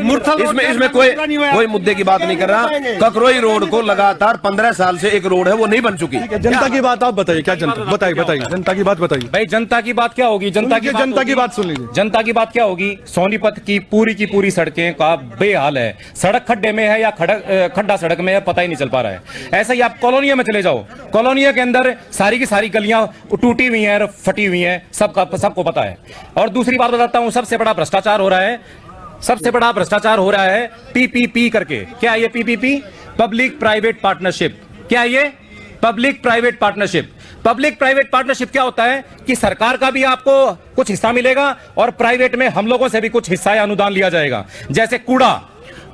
मुरथल इसमें कोई मुद्दे की बात नहीं कर रहा। ककरोई रोड को लगातार 15 साल से एक रोड है वो नहीं बन चुकी। जनता की बात आप बताइए, क्या जनता बताइए जनता की बात बताइए भाई जनता की बात क्या होगी? जनता की बात सुन लीजिए। जनता की बात क्या होगी? सोनीपत की पूरी सड़कें का बेहाल है। सड़क खड्डे में है या खड्डा सड़क में है, पता ही नहीं चल पा रहा है। ऐसा ही आप कॉलोनिया में चले जाओ, कॉलोनिया के अंदर सारी की सारी गलियां टूटी हुई हैं, फटी हुई हैं, सबको पता है। और दूसरी बात बताता हूं, सबसे बड़ा भ्रष्टाचार हो रहा है पीपीपी करके। क्या ये पीपीपी? Public private partnership. क्या ये public private partnership? Public private partnership क्या होता है कि सरकार का भी आपको कुछ हिस्सा मिलेगा और प्राइवेट में हम लोगों से भी कुछ हिस्सा या अनुदान लिया जाएगा। जैसे कूड़ा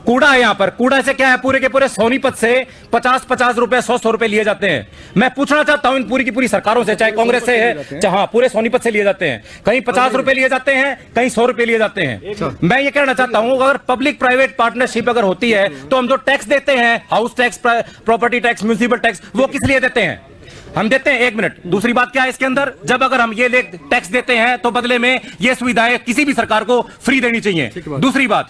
है, यहाँ पर कूड़ा से क्या है, पूरे के पूरे सोनीपत से 50-50 रुपए 100 रुपए लिए जाते हैं। मैं पूछना चाहता हूं इन पूरी की पूरी सरकारों से, चाहे कांग्रेस से है, चाहे पूरे सोनीपत से लिए जाते हैं। कहीं 50 रुपए लिए जाते हैं, कहीं 100 रुपए लिए जाते हैं। मैं ये कहना चाहता हूं अगर पब्लिक प्राइवेट पार्टनरशिप अगर होती है तो हम जो टैक्स देते हैं, house tax, property tax, municipal tax, वो किस लिए देते हैं? हम देते हैं। एक मिनट, दूसरी बात क्या है इसके अंदर, जब अगर हम ये टैक्स देते हैं तो बदले में ये सुविधाएं किसी भी सरकार को फ्री देनी चाहिए। दूसरी बात,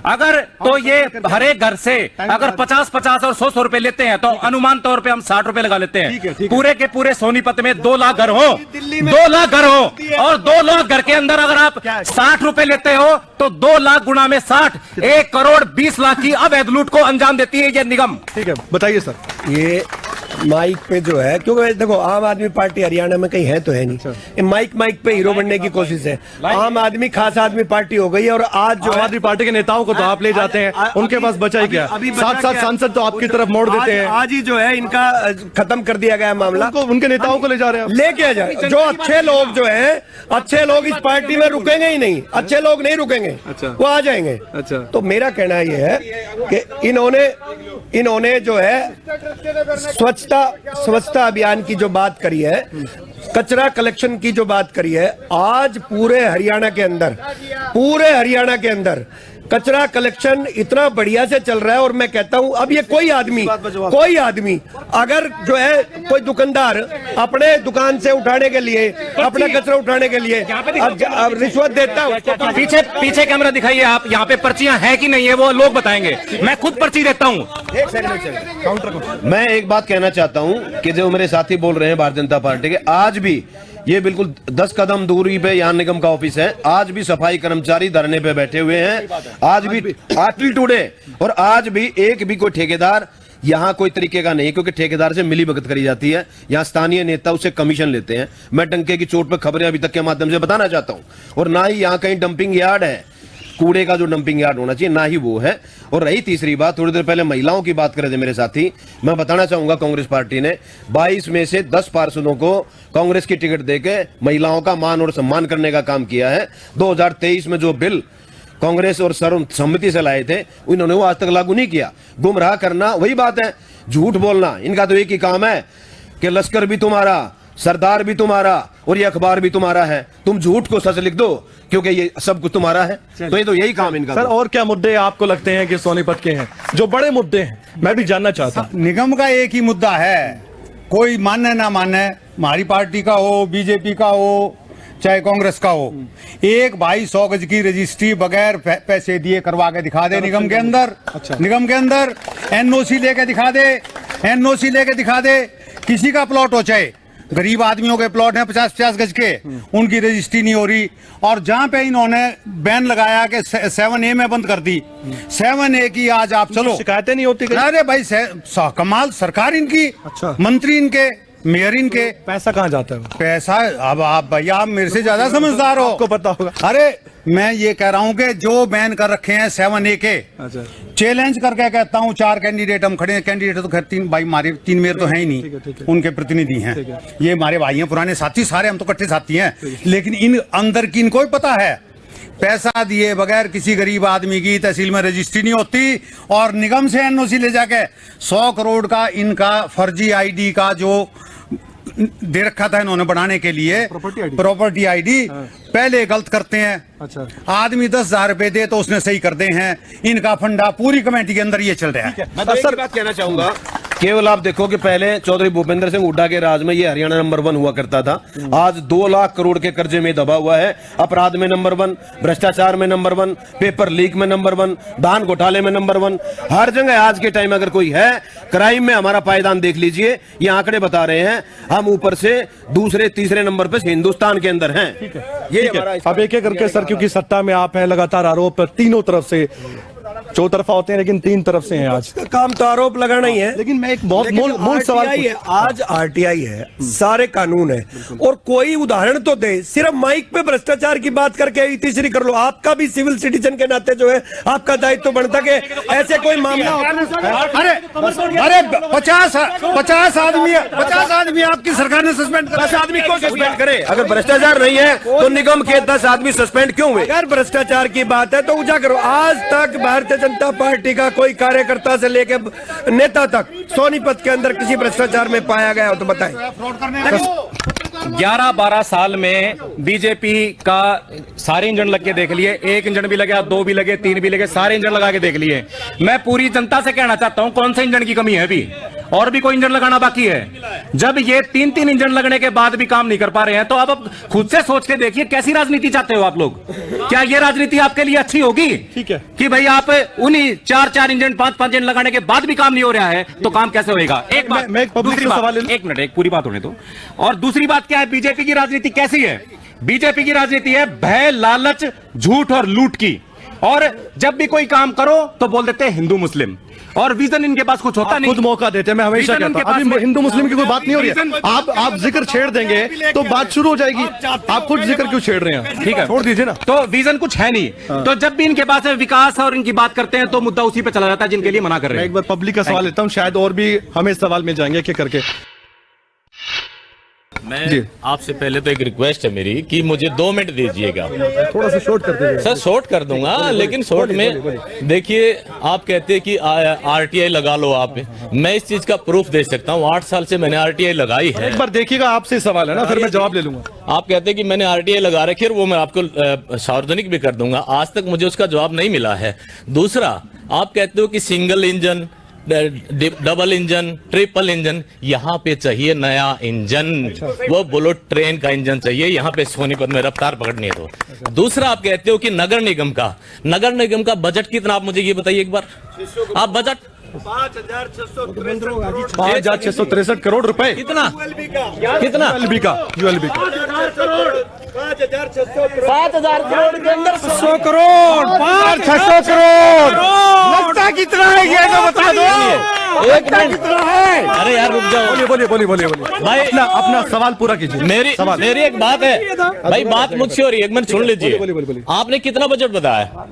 अगर तो ये हर एक घर से अगर 50-50 और 100 रुपए लेते हैं तो अनुमान तौर पे हम 60 रुपए लगा लेते हैं। पूरे के पूरे सोनीपत में 2 लाख घर हो, 2 लाख घर हो, और 2 लाख घर के अंदर अगर आप 60 रुपए लेते हो तो 2 लाख गुना में 60, 1 करोड़ 20 लाख की अवैध लूट को अंजाम देती है ये निगम। ठीक है, बताइए सर। ये माइक पे जो है, क्योंकि देखो आम आदमी पार्टी हरियाणा में कहीं है तो है नहीं, ये माइक पे हीरो बनने की कोशिश है। आम आदमी खास आदमी पार्टी हो गई है और आज जो आम आदमी पार्टी के नेताओं को तो आप ले जाते हैं, उनके पास बचा ही क्या? साथ सांसद तो आपकी तरफ मोड़ देते हैं। आज ही जो है इनका खत्म कर दिया गया मामला, उनके नेताओं को ले जा रहे हैं, लेके जाए। जो अच्छे लोग जो है, अच्छे लोग इस पार्टी में रुकेंगे ही नहीं, अच्छे लोग नहीं रुकेंगे, वो आ जाएंगे। तो मेरा कहना यह है कि इन्होंने जो है स्वच्छता अभियान की जो बात करी है, कचरा कलेक्शन की जो बात करी है, आज पूरे हरियाणा के अंदर कचरा कलेक्शन इतना बढ़िया से चल रहा है। और मैं कहता हूं अब ये कोई आदमी अगर जो है कोई दुकानदार अपने दुकान से उठाने के लिए, अपना कचरा उठाने के लिए रिश्वत देता है, पीछे कैमरा दिखाइए आप, यहाँ पे पर्चियां हैं कि नहीं है वो लोग बताएंगे, मैं खुद पर्ची देता हूँ। मैं एक बात कहना चाहता हूं कि जो मेरे साथी बोल रहे हैं भारतीय जनता पार्टी के, आज भी ये बिल्कुल 10 कदम दूरी पे यहाँ निगम का ऑफिस है, आज भी सफाई कर्मचारी धरने पे बैठे हुए हैं, आज भी टिल टुडे, और आज भी एक भी कोई ठेकेदार यहाँ कोई तरीके का नहीं, क्योंकि ठेकेदार से मिली भगत करी जाती है। यहाँ स्थानीय नेता उससे कमीशन लेते हैं। मैं डंके की चोट पर खबरें अभी तक के माध्यम से बताना चाहता हूँ। और ना ही यहाँ कहीं डंपिंग यार्ड है, कूड़े का जो डंपिंग यार्ड होना चाहिए ना ही वो है। और रही तीसरी बात, थोड़ी देर पहले महिलाओं की बात कर रहे थे मेरे साथी, मैं बताना चाहूंगा कांग्रेस पार्टी ने 22 में से 10 पार्षदों को कांग्रेस की टिकट देके महिलाओं का मान और सम्मान करने का काम किया है। 2023 में जो बिल कांग्रेस और सर्वसम्मति से लाए थे उन्होंने वो आज तक लागू नहीं किया। गुमराह करना वही बात है, झूठ बोलना, इनका तो एक ही काम है कि लश्कर भी तुम्हारा, सरदार भी तुम्हारा और ये अखबार भी तुम्हारा है, तुम झूठ को सच लिख दो क्योंकि ये सब कुछ तुम्हारा है। तो ये तो यही काम इनका। सर और क्या मुद्दे आपको लगते हैं कि सोनीपत के हैं जो बड़े मुद्दे हैं, मैं भी जानना चाहता हूं। निगम का एक ही मुद्दा है, कोई माने ना माने, हमारी पार्टी का हो, बीजेपी का हो, चाहे कांग्रेस का हो, एक भाई 100 गज की रजिस्ट्री बगैर पैसे दिए करवा के दिखा दे निगम के अंदर। अच्छा। निगम के अंदर एनओसी लेके दिखा दे, किसी का प्लॉट हो, चाहे गरीब आदमियों के प्लॉट हैं 50-50 गज के, उनकी रजिस्ट्री नहीं हो रही। और जहां पे इन्होंने बैन लगाया कि 7A में बंद कर दी, 7A की आज आप चलो, शिकायतें नहीं होती? अरे भाई कमाल सरकार इनकी। अच्छा। मंत्री इनके, मेयर इनके। पैसा कहाँ जाता है? पैसा अब आप भैया आप मेरे से ज्यादा समझदार हो, आपको पता होगा। अरे मैं ये कह रहा हूं कि जो बैन कर रखे हैं 7A के, अच्छा, चैलेंज करके कहता हूं 4 कैंडिडेट हम खड़े हैं। कैंडिडेट तो खैर 3 भाई, हमारे 3 मेयर तो हैं ही नहीं, उनके प्रतिनिधि हैं, ये हमारे भाई हैं, पुराने साथी, सारे हम तो इकट्ठे साथी हैं। लेकिन इन अंदर की इनको भी पता है पैसा दिए बगैर किसी गरीब आदमी की तहसील में रजिस्ट्री नहीं होती, और निगम से एनओसी ले जाके 100 करोड़ का इनका फर्जी आईडी का जो दे रखा था इन्होंने बनाने के लिए, प्रॉपर्टी आईडी पहले गलत करते हैं। अच्छा। आदमी 10,000 रुपए दे तो उसने सही कर दे हैं, इनका फंडा पूरी कमेटी के अंदर ये चल रहा है। मैं तो एक ही बात कहना चाहूंगा, केवल आप देखो कि पहले चौधरी भूपेंद्र सिंह हुड्डा के राज में ये हरियाणा नंबर 1 हुआ करता था, आज 2 लाख करोड़ के कर्जे में दबा हुआ है। अपराध में नंबर 1, भ्रष्टाचार में नंबर 1, पेपर लीक में नंबर 1, धान घोटाले में नंबर 1, हर जगह आज के टाइम अगर कोई है क्राइम में, हमारा पायदान देख लीजिए, ये आंकड़े बता रहे हैं, हम ऊपर से दूसरे तीसरे नंबर पे हिंदुस्तान के अंदर हैं। ये हमारा अब एक एक करके सर, क्योंकि सत्ता में आप हैं, लगातार आरोप तीनों तरफ से, चौतरफा होते हैं लेकिन 3 तरफ से हैं आज। काम तो आरोप लगाना ही है, लेकिन मैं एक बहुत मूल सवाल RTI है, आज आरटीआई है, सारे कानून है, और कोई उदाहरण तो दे। सिर्फ माइक पे भ्रष्टाचार की बात करके तीसरी कर लो। आपका भी सिविल सिटीजन के नाते जो है आपका दायित्व तो बनता है कि ऐसे कोई मामला अरे 50 आदमी आपकी सरकार ने सस्पेंड कर, 10 आदमी क्यों सस्पेंड करे? अगर भ्रष्टाचार नहीं है तो निगम के 10 आदमी सस्पेंड क्यों हुए? अगर भ्रष्टाचार की बात है तो उजागर। आज तक भारतीय जनता पार्टी का कोई कार्यकर्ता से लेकर नेता तक सोनीपत के अंदर किसी भ्रष्टाचार में पाया गया हो तो बताएं। 11-12 साल में बीजेपी का सारे इंजन लग के देख लिए, 1 इंजन भी लगे, 2 भी लगे, 3 भी लगे, सारे इंजन लगा के देख लिए। मैं पूरी जनता से कहना चाहता हूं, कौन सा इंजन की कमी है अभी, और भी कोई इंजन लगाना बाकी है। जब ये 3-3 इंजन लगने के बाद भी काम नहीं कर पा रहे हैं, तो अब खुद से सोच के देखिए कैसी राजनीति चाहते हो आप लोग। क्या ये राजनीति आपके लिए अच्छी होगी? ठीक है कि भाई आप उन्हीं 4-4 इंजन 5-5 इंजन लगाने के बाद भी काम नहीं हो रहा है, तो काम कैसे होएगा? एक बात, मैं एक पब्लिक दूसरी से सवाल बात, एक मिनट, एक पूरी बात होने दो। और दूसरी बात क्या है, बीजेपी की राजनीति कैसी है? बीजेपी की राजनीति है भय, लालच, झूठ और लूट की। और जब भी कोई काम करो तो बोल देते हैं हिंदू मुस्लिम, और विजन इनके पास कुछ होता नहीं। खुद मौका देते हैं, मैं हमेशा कहता हूं, अभी हिंदू मुस्लिम की कोई बात नहीं हो रही है। आप जिक्र छेड़ देंगे तो बात शुरू हो जाएगी। आप खुद जिक्र क्यों छेड़ रहे हैं? ठीक है, छोड़ दीजिए ना। तो विजन कुछ है नहीं, तो जब भी इनके पास है विकास और इनकी बात करते हैं तो मुद्दा उसी पे चला जाता है जिनके लिए मना कर रहे मैं हैं। एक बार पब्लिक का सवाल लेता हूं, शायद और भी हमें सवाल मिल जाएंगे क्या करके। मैं आपसे पहले तो एक रिक्वेस्ट है मेरी कि मुझे 2 मिनट दीजिएगा। थोड़ा सा शॉर्ट कर दीजिए सर शॉर्ट कर दूंगा, लेकिन शॉर्ट में देखिए, आप कहते हैं कि आरटीआई लगा लो आप, मैं इस चीज का प्रूफ दे सकता हूँ। 8 साल से मैंने आरटीआई लगाई है। एक बार देखिएगा, आपसे सवाल है ना, फिर मैं जवाब ले लूंगा। आप कहते हैं कि मैंने आरटीआई लगा रखी है, और वो मैं आपको सार्वजनिक भी कर दूंगा। आज तक मुझे उसका जवाब नहीं मिला है। दूसरा, आप कहते हो कि single engine, double engine, triple engine, यहाँ पे चाहिए नया इंजन। वो बुलेट ट्रेन का इंजन चाहिए, यहाँ पे सोनीपत में रफ्तार पकड़नी है। तो दूसरा, आप कहते हो कि नगर निगम का बजट कितना, आप मुझे ये बताइए एक बार। आप बजट 5,663 करोड़ रुपए। कितना यूएलबी का 5,000 करोड़ के अंदर 100 करोड़ 500 करोड़ लगता कितना है ये तो बता दो। एक मिनट, अरे यार रुक जाओ। बोलिए भाई अपना सवाल पूरा कीजिए। मेरी एक बात है भाई, बात मुझसे हो रही है, एक मिनट सुन लीजिए। आपने कितना बजट बताया?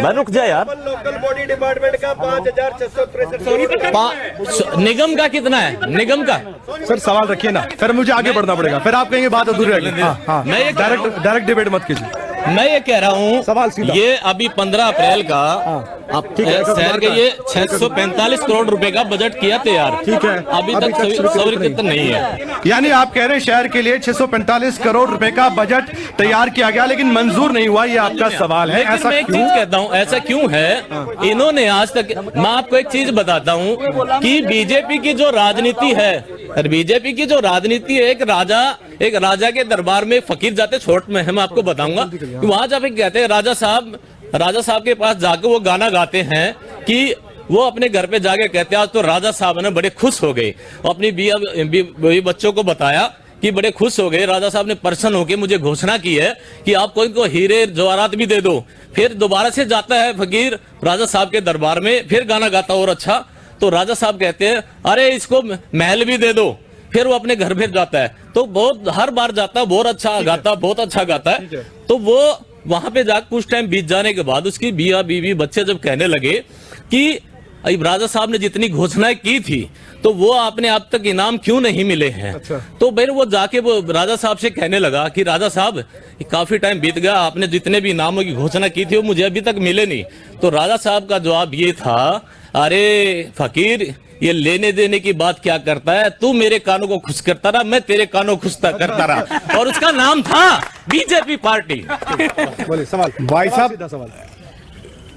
मैं रुक जाए यार। लोकल बॉडी डिपार्टमेंट का 5,663। निगम का कितना है? निगम का सर सवाल रखिए ना, फिर मुझे आगे बढ़ना पड़ेगा, फिर आप कहेंगे बात अधूरी रहेगी। हाँ, मैं ये डायरेक्ट डिबेट मत कीजिए। मैं ये कह रहा हूँ, सवाल सीधा। ये अभी 15 अप्रैल का ठीक है, शहर के ये 645 करोड़ रुपए का बजट किया तैयार। ठीक है, अभी तक स्वीकृत नहीं है। यानी आप कह रहे हैं शहर के लिए 645 करोड़ रुपए का बजट तैयार किया गया, लेकिन मंजूर नहीं हुआ, ये आपका सवाल है। लेकिन ऐसा मैं एक चीज कहता हूँ, ऐसा क्यों है? इन्होंने आज तक, मैं आपको एक चीज बताता हूँ कि बीजेपी की जो राजनीति है, एक राजा के दरबार में फकीर जाते, छोट में हम आपको बताऊंगा कि वहां जब कहते हैं राजा साहब के पास जाकर वो गाना गाते हैं कि वो अपने घर पे जाके कहते हैं आज तो राजा साहब ने बड़े खुश हो गए। अपनी बच्चों को बताया कि बड़े खुश हो गए। राजा साहब ने प्रसन्न होकर मुझे घोषणा की है कि आप कोई को हीरे जवाहरात भी दे दो। फिर दोबारा से जाता है फकीर राजा साहब के दरबार में, फिर गाना गाता और अच्छा, तो राजा साहब कहते हैं अरे इसको महल भी दे दो। फिर वो अपने घर फिर जाता है, तो बहुत हर बार जाता है, बहुत अच्छा गाता है। तो वो वहां पे जाकर कुछ टाइम बीत जाने के बाद उसकी बीवी बच्चे जब कहने लगे कि अब राजा साहब ने जितनी घोषणाएं की थी तो वो आपने अब तक इनाम क्यों नहीं मिले हैं? तो फिर वो जाके वो राजा साहब से कहने लगा कि राजा साहब काफी टाइम बीत गया, आपने जितने भी इनामों की घोषणा की थी वो मुझे अभी तक मिले नहीं। तो राजा साहब का जवाब ये था, अरे फकीर, ये लेने देने की बात क्या करता है, तू मेरे कानों को खुश करता रहा, मैं तेरे कानों को खुश करता रहा। और उसका नाम था बीजेपी पार्टी। भाई साहब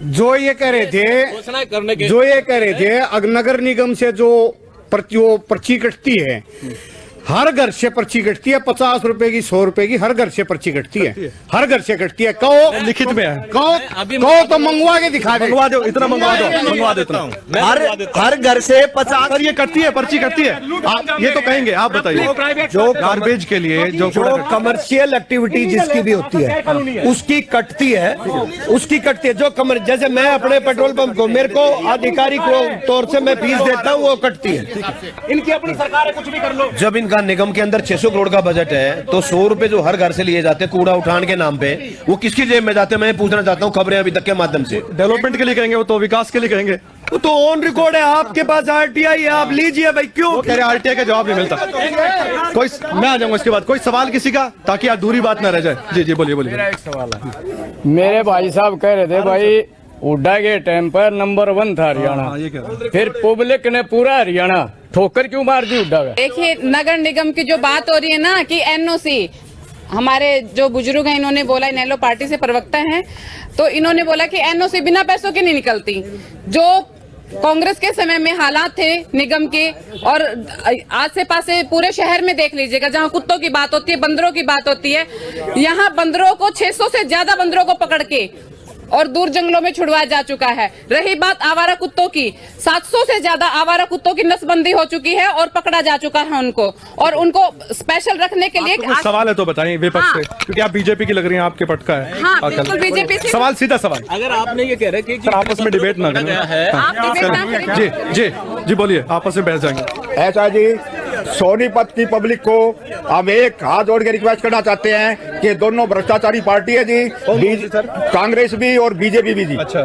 जो ये कह रहे थे, घोषणा करने के जो ये कह रहे थे नगर निगम से जो पर्ची कटती है, हर घर से पर्ची कटती है, 50 रुपए की, 100 रुपए की, हर घर से पर्ची कटती है, हर घर से कटती है। कहो लिखित में है, कहो तो मंगवा के दिखा दे, मंगवा दो, इतना मंगवा दो, मंगवा देता हूँ। हर घर से 50 सर ये कटती है, पर्ची कटती है, आप ये तो कहेंगे, आप बताइए। जो गार्बेज के लिए जो कमर्शियल एक्टिविटी जिसकी भी होती है उसकी कटती है, उसकी कटती है। जो जैसे मैं अपने पेट्रोल पंप को, मेरे को आधिकारिक तौर से मैं फीस देता हूँ, वो कटती है। इनकी अपनी सरकार है, कुछ भी कर लो। जब इनका निगम के अंदर 600 करोड़ का बजट है तो 100 रुपए जो हर घर से लिए जाते हैं कूड़ा उठाने के नाम पे, वो किसकी जेब में जाते हैं? मैं पूछना चाहता हूँ खबरें अभी तक के माध्यम से। डेवलपमेंट के लिए कहेंगे, वो तो विकास के लिए कहेंगे। वो तो ऑन रिकॉर्ड है, आपके पास RTI है, आप लीजिए भाई। क्यों वो कह रहे RTI का जवाब नहीं मिलता। कोई, मैं आ जाऊंगा इसके बाद। कोई सवाल किसी का, ताकि अधूरी बात ना रह जाए। जी जी बोलिए बोलिए। मेरा एक सवाल है। मेरे भाई साहब कह रहे थे भाई हुड्डा के टाइम पर नंबर 1 था हरियाणा, फिर पब्लिक ने पूरा हरियाणा ठोकर क्यों मार दी हुड्डा का? देखिए, नगर निगम की जो बात हो रही है ना कि NOC, हमारे जो बुजुर्ग हैं इन्होंने बोला, इनेलो पार्टी से प्रवक्ता हैं, तो इन्होंने बोला कि NOC बिना पैसों के नहीं निकलती। जो कांग्रेस के समय में हालात थे निगम के, और आज से पासे पूरे शहर में देख लीजिएगा, जहां कुत्तों की बात होती है, बंदरों की बात होती है, यहाँ बंदरों को 600 से ज्यादा बंदरों को पकड़ के और दूर जंगलों में छुड़वाया जा चुका है। रही बात आवारा कुत्तों की, 700 से ज्यादा आवारा कुत्तों की नसबंदी हो चुकी है और पकड़ा जा चुका है उनको, और उनको स्पेशल रखने के लिए कुछ सवाल है तो बताइए विपक्ष से, क्योंकि आप बीजेपी की लग रही हैं, आपके पटका है। हाँ, बिल्कुल बीजेपी से सवाल, सीधा सवाल। अगर आपने ये कह रहे कि सर आपस में डिबेट ना करें। आप डिबेट ना करें। जी जी जी बोलिए, आपस में बहस जाएंगे। ऐसा जी, सोनीपत की पब्लिक को हम एक हाथ जोड़ के रिक्वेस्ट करना चाहते हैं कि दोनों भ्रष्टाचारी पार्टी है जी, कांग्रेस भी और बीजेपी भी जी। अच्छा,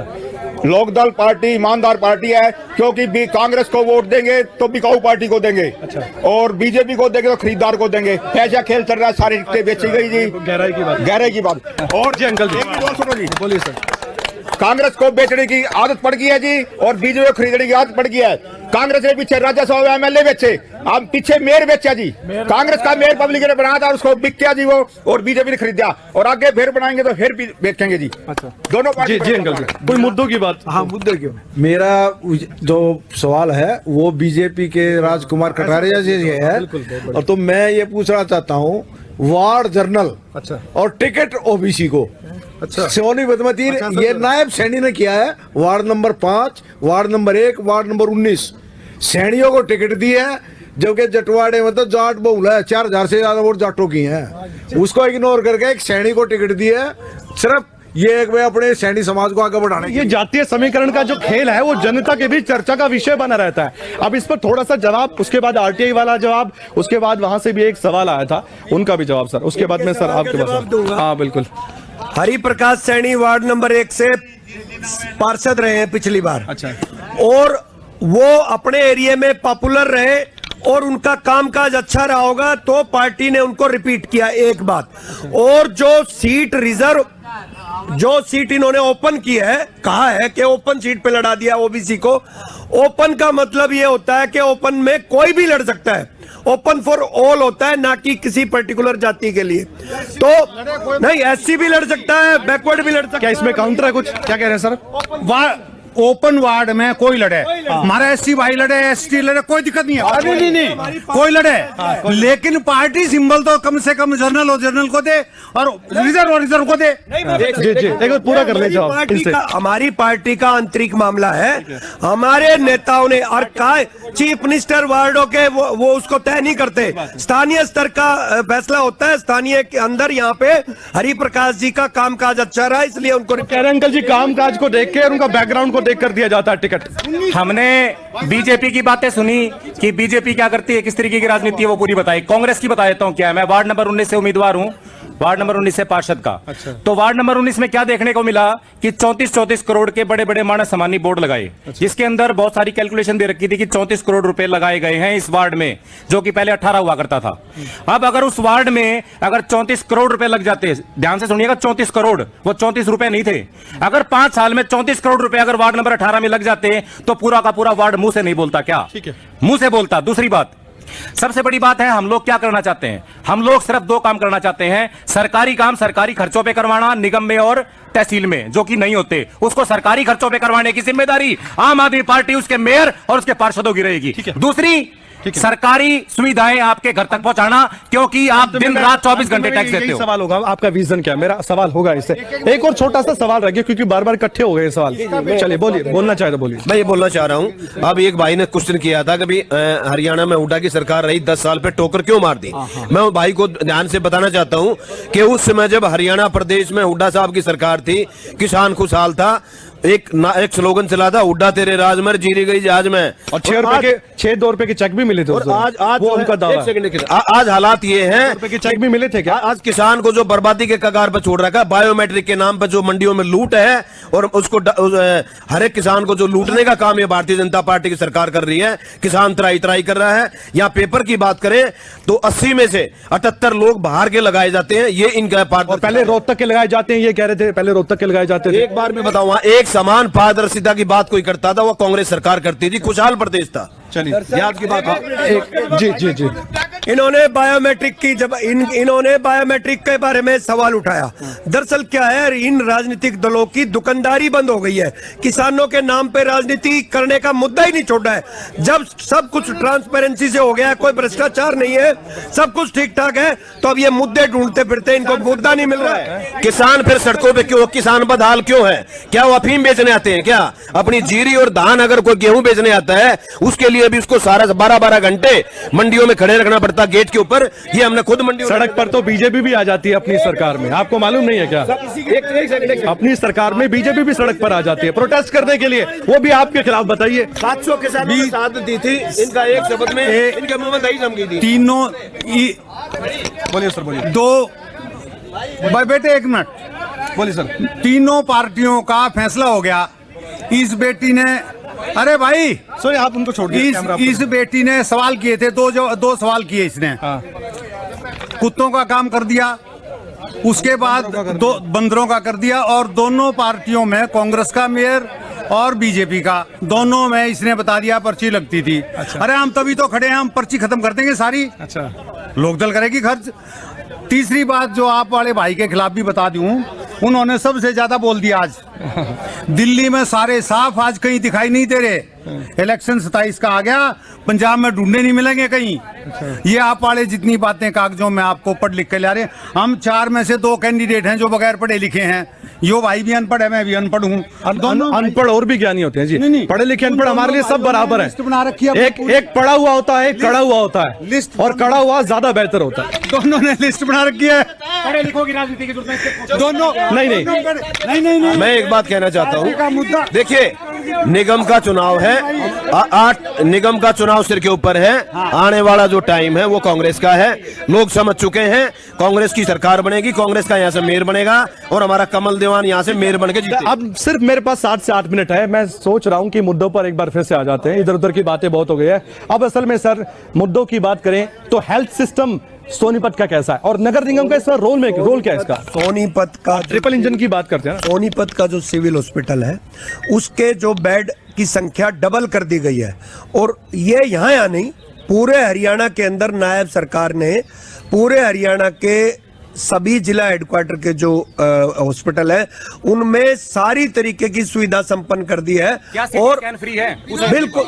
लोकदल पार्टी ईमानदार पार्टी है, क्योंकि कांग्रेस को वोट देंगे तो बिकाऊ पार्टी को देंगे। अच्छा। और बीजेपी को देंगे तो खरीदार को देंगे। पैसा खेल चल रहा है, सारी रिक्शे बेची गई जी। गहराई की बात, गहराई की बात। और जी अंकल जी, सुनो जी, बोलिए सर। कांग्रेस को बेचने की आदत पड़ गई है जी, और बीजेपी को खरीदने की आदत पड़ गई है। कांग्रेस ने पीछे राज्यसभा MLA बेचे, अब पीछे मेयर बेचा जी। कांग्रेस का मेयर पब्लिक ने बनाया था, उसको बिक गया जी वो, और बीजेपी ने खरीदा, और आगे फिर बनाएंगे तो फिर भी बेचेंगे जी। अच्छा, दोनों जी जी अंकल जी, कोई मुद्दों की बात। हाँ, मुद्दे क्यों? मेरा जो सवाल है वो बीजेपी के राजकुमार कटारिया जी है, और तो मैं ये पूछना चाहता हूँ, वार्ड जर्नल अच्छा और टिकट OBC को, अच्छा सोनीपत में 3 ये नायब सैनी ने किया है। Ward number 5, ward number 1, ward number 19 सैनियों को टिकट दी है, जबकि जटवाड़े में तो जाट बहुल है, 4000 से ज्यादा वोट जाटों की हैं। उसको इग्नोर करके एक सैनी को टिकट दी है, सिर्फ ये एक वे अपने सैनी समाज को आगे बढ़ाने। ये जातीय समीकरण का जो खेल है वो जनता के बीच चर्चा का विषय बना रहता है। अब इस पर थोड़ा सा जवाब, उसके बाद RTI वाला जवाब, उसके बाद वहां से भी एक सवाल आया था, उनका भी जवाब सर, उसके बाद में सर आपके पास। हाँ बिल्कुल। हरिप्रकाश सैनी वार्ड नंबर 1 से पार्षद रहे हैं पिछली बार। अच्छा। और वो अपने एरिया में पॉपुलर रहे और उनका कामकाज अच्छा रहा होगा, तो पार्टी ने उनको रिपीट किया एक बात। और जो सीट रिजर्व, जो सीट इन्होंने ओपन की है, कहा है कि ओपन सीट पे लड़ा दिया OBC को। ओपन का मतलब ये होता है कि ओपन में कोई भी लड़ सकता है, ओपन फॉर ऑल होता है, ना कि किसी पर्टिकुलर जाति के लिए। तो नहीं, SC भी लड़ सकता है, बैकवर्ड भी लड़ सकता है। क्या इसमें काउंटर है कुछ? क्या कह रहे हैं सर? ओपन वार्ड में कोई लड़े, हमारा SC भाई लड़े, ST लड़े, कोई दिक्कत नहीं है। नहीं कोई लड़े, लेकिन पार्टी सिंबल तो कम से कम जर्नल और जर्नल को दे, और रिजर्व को दे। जी जी, एक बार पूरा कर लीजिए। हमारी पार्टी का आंतरिक मामला है, हमारे नेताओं ने, और कहा चीफ मिनिस्टर वार्डों के वो उसको तय नहीं करते, स्थानीय स्तर का फैसला होता है। स्थानीय के अंदर यहाँ पे हरिप्रकाश जी का कामकाज अच्छा रहा, इसलिए उनको कह रहे अंकल जी, कामकाज को देख के और उनका बैकग्राउंड को देख कर दिया जाता है टिकट। हमने बीजेपी की बातें सुनी कि बीजेपी क्या करती है, किस तरीके की राजनीति है, वो पूरी बताई। कांग्रेस की बता देता हूं क्या है। मैं वार्ड नंबर 19 से उम्मीदवार हूं। वार्ड नंबर 19 से पार्षद का। तो वार्ड नंबर 19 में क्या देखने को मिला कि 34-34 करोड़ के बड़े बड़े मानस सम्मानी बोर्ड लगाए, जिसके अंदर बहुत सारी कैलकुलेशन दे रखी थी कि 34 करोड़ रुपए लगाए गए हैं इस वार्ड में, जो कि पहले 18 हुआ करता था। अब अगर उस वार्ड में अगर 34 करोड़ रुपए लग जाते, ध्यान से सुनिएगा, 34 करोड़, वो 34 रुपए नहीं थे, अगर 5 साल में 34 करोड़ रुपए अगर वार्ड नंबर 18 में लग जाते तो पूरा का पूरा वार्ड मुंह से नहीं बोलता। क्या मुंह से बोलता। दूसरी बात, सबसे बड़ी बात है, हम लोग क्या करना चाहते हैं? हम लोग सिर्फ 2 काम करना चाहते हैं। सरकारी काम सरकारी खर्चों पे करवाना, निगम में और तहसील में, जो कि नहीं होते, उसको सरकारी खर्चों पे करवाने की जिम्मेदारी आम आदमी पार्टी, उसके मेयर और उसके पार्षदों की रहेगी। दूसरी, सरकारी सुविधाएं आपके घर तक पहुंचाना, क्योंकि आप दिन रात 24 घंटे टैक्स देते हो। सवाल होगा, आपका विजन क्या है? मेरा सवाल होगा इससे। एक और छोटा सा सवाल रह गया, क्योंकि बार बार इकट्ठे हो गए सवाल। चलिए बोलिए, बोलना चाहे तो बोलिए। मैं ये बोलना चाह रहा हूँ, अब एक भाई ने क्वेश्चन किया था कि हरियाणा में हुड्डा की सरकार रही 10 साल पे टोकर क्यों मार दी। मैं उस भाई को ध्यान से बताना चाहता हूँ कि उस समय जब हरियाणा प्रदेश में हुड्डा साहब की सरकार थी, किसान खुशहाल था, एक स्लोगन चला था, हुड्डा तेरे राज में जीरी गई जहाज में, और 6 रुपए के चेक भी मिले थे। और आज वो उनका दावा है। आज हालात ये हैं, रुपए के चेक भी मिले थे क्या? आज किसान को जो बर्बादी के कगार पर छोड़ रखा है, बायोमेट्रिक के नाम पर जो मंडियों में लूट है, और उसको हर एक किसान को जो लूटने का काम ये भारतीय जनता पार्टी की सरकार कर रही है। किसान त्राई त्राई कर रहा है। यहाँ पेपर की बात करें तो 80 में से 78 लोग बाहर के लगाए जाते हैं, ये इनका पहले रोहतक के लगाए जाते हैं, ये कह रहे थे पहले रोहतक के लगाए जाते थे। एक बार मैं बताऊंगा, एक समान पारदर्शिता की बात कोई करता था वो कांग्रेस सरकार करती थी, खुशहाल प्रदेश था। चलिए याद की बात जी जी जी, इन्होंने बायोमेट्रिक की जब इन्होंने बायोमेट्रिक के बारे में सवाल उठाया। दरअसल क्या है, इन राजनीतिक दलों की दुकानदारी बंद हो गई है। किसानों के नाम पे राजनीति करने का मुद्दा ही नहीं छोड़ा है। जब सब कुछ ट्रांसपेरेंसी से हो गया है, कोई भ्रष्टाचार नहीं है, सब कुछ ठीक ठाक है, तो अब ये मुद्दे ढूंढते फिरते, इनको मुद्दा नहीं मिल रहा है। किसान फिर सड़कों पे क्यों, किसान बदहाल क्यों है? क्या वो अफीम बेचने आते हैं क्या? अपनी जीरी और धान अगर कोई गेहूं बेचने आता है, उसके लिए भी उसको सारा 12-12 घंटे मंडियों में खड़े रखना पड़ता गेट के ऊपर। ये हमने खुद मंडी, सड़क पर तो बीजेपी भी आ जाती है अपनी सरकार में, आपको मालूम नहीं है क्या? अपनी सरकार में बीजेपी भी सड़क पर आ जाती है प्रोटेस्ट करने के लिए, वो भी आपके खिलाफ। बताइए, 700 के साथ शहादत दी थी इनका, एक शब्द में इनके मुंह में दही जम गई थी। तीनों बोलिए सर, बोलिए। भाई बेटे एक मिनट, बोलिए सर। तीनों पार्टियों का फैसला हो गया। इस बेटी ने, अरे भाई सॉरी, आप उनको छोड़ दीजिए। इस बेटी ने सवाल किए थे, दो सवाल किए इसने। कुत्तों का काम कर दिया, उसके बाद 2 बंदरों का कर दिया, और दोनों पार्टियों में, कांग्रेस का मेयर और बीजेपी का, दोनों में इसने बता दिया पर्ची लगती थी। अच्छा। अरे हम तभी तो खड़े हैं, हम पर्ची खत्म कर देंगे सारी। अच्छा, लोकदल करेगी खर्च। तीसरी बात जो आप वाले भाई के खिलाफ भी बता दूं, उन्होंने सबसे ज्यादा बोल दिया आज। दिल्ली में सारे साफ, आज कहीं दिखाई नहीं दे रहे। इलेक्शन 27 का आ गया, पंजाब में ढूंढने नहीं मिलेंगे कहीं। ये आप वाले जितनी बातें कागजों में आपको पढ़ लिख के ला रहे हैं, हम 4 में से 2 कैंडिडेट हैं जो बगैर पढ़े लिखे हैं। यो भाई भी अनपढ़ है, मैं भी अनपढ़ हूँ। अनपढ़ और भी ज्ञानी होते हैं जी। नहीं, पढ़े लिखे अनपढ़ हमारे लिए सब बराबर है। लिस्ट बना रखी है, एक पढ़ा हुआ होता है, एक कड़ा हुआ होता है, लिस्ट, और कड़ा हुआ ज्यादा बेहतर होता है। दोनों ने लिस्ट बना रखी है। पढ़े लिखों की राजनीति की जरूरत है दोनों। नहीं, मैं एक बात कहना चाहता हूँ, मुद्दा देखिए, निगम का चुनाव है, 8 निगम का चुनाव सिर के ऊपर है। आने वाला जो टाइम है वो कांग्रेस का है। लोग समझ चुके हैं, कांग्रेस की सरकार बनेगी, कांग्रेस का यहाँ से मेयर बनेगा, और हमारा कमल देवान यहाँ से मेयर बन के जीते। अब सिर्फ मेरे पास 7 से 8 मिनट है। मैं सोच रहा हूं कि मुद्दों पर एक बार फिर से आ जाते हैं। इधर उधर की बातें बहुत हो गई है। अब असल में सर, मुद्दों की बात करें तो हेल्थ सिस्टम सोनीपत का कैसा है, और नगर निगम का इसका रोल क्या है इसका? सोनीपत का ट्रिपल इंजन की बात करते हैं ना, सोनीपत का जो सिविल हॉस्पिटल है, उसके जो बेड की संख्या डबल कर दी गई है। और ये यहाँ नहीं, पूरे हरियाणा के अंदर नायब सरकार ने पूरे हरियाणा के सभी जिला हेडक्वार्टर के जो हॉस्पिटल है, उनमें सारी तरीके की सुविधा संपन्न कर दी है। और स्कैन फ्री है? बिल्कुल,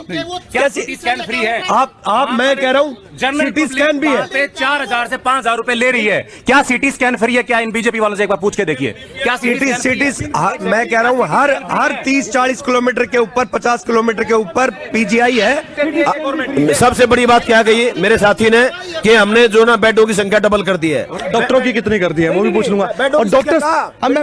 क्या सिटी स्कैन फ्री है? आप मैं कह रहा हूँ सिटी स्कैन भी है। 4000 से 5000 रुपए ले रही है। क्या सिटी स्कैन फ्री है? क्या इन बीजेपी वालों से एक बार पूछ के देखिए, क्या सिटी मैं कह रहा हूँ हर 30-40 किलोमीटर के ऊपर, 50 किलोमीटर के ऊपर पीजीआई है। सबसे बड़ी बात क्या कही मेरे साथी ने कि हमने जो ना बेडों की संख्या डबल कर दी है। डॉक्टरों की कितनी कर दी है वो भी पूछ लूंगा। और डॉक्टर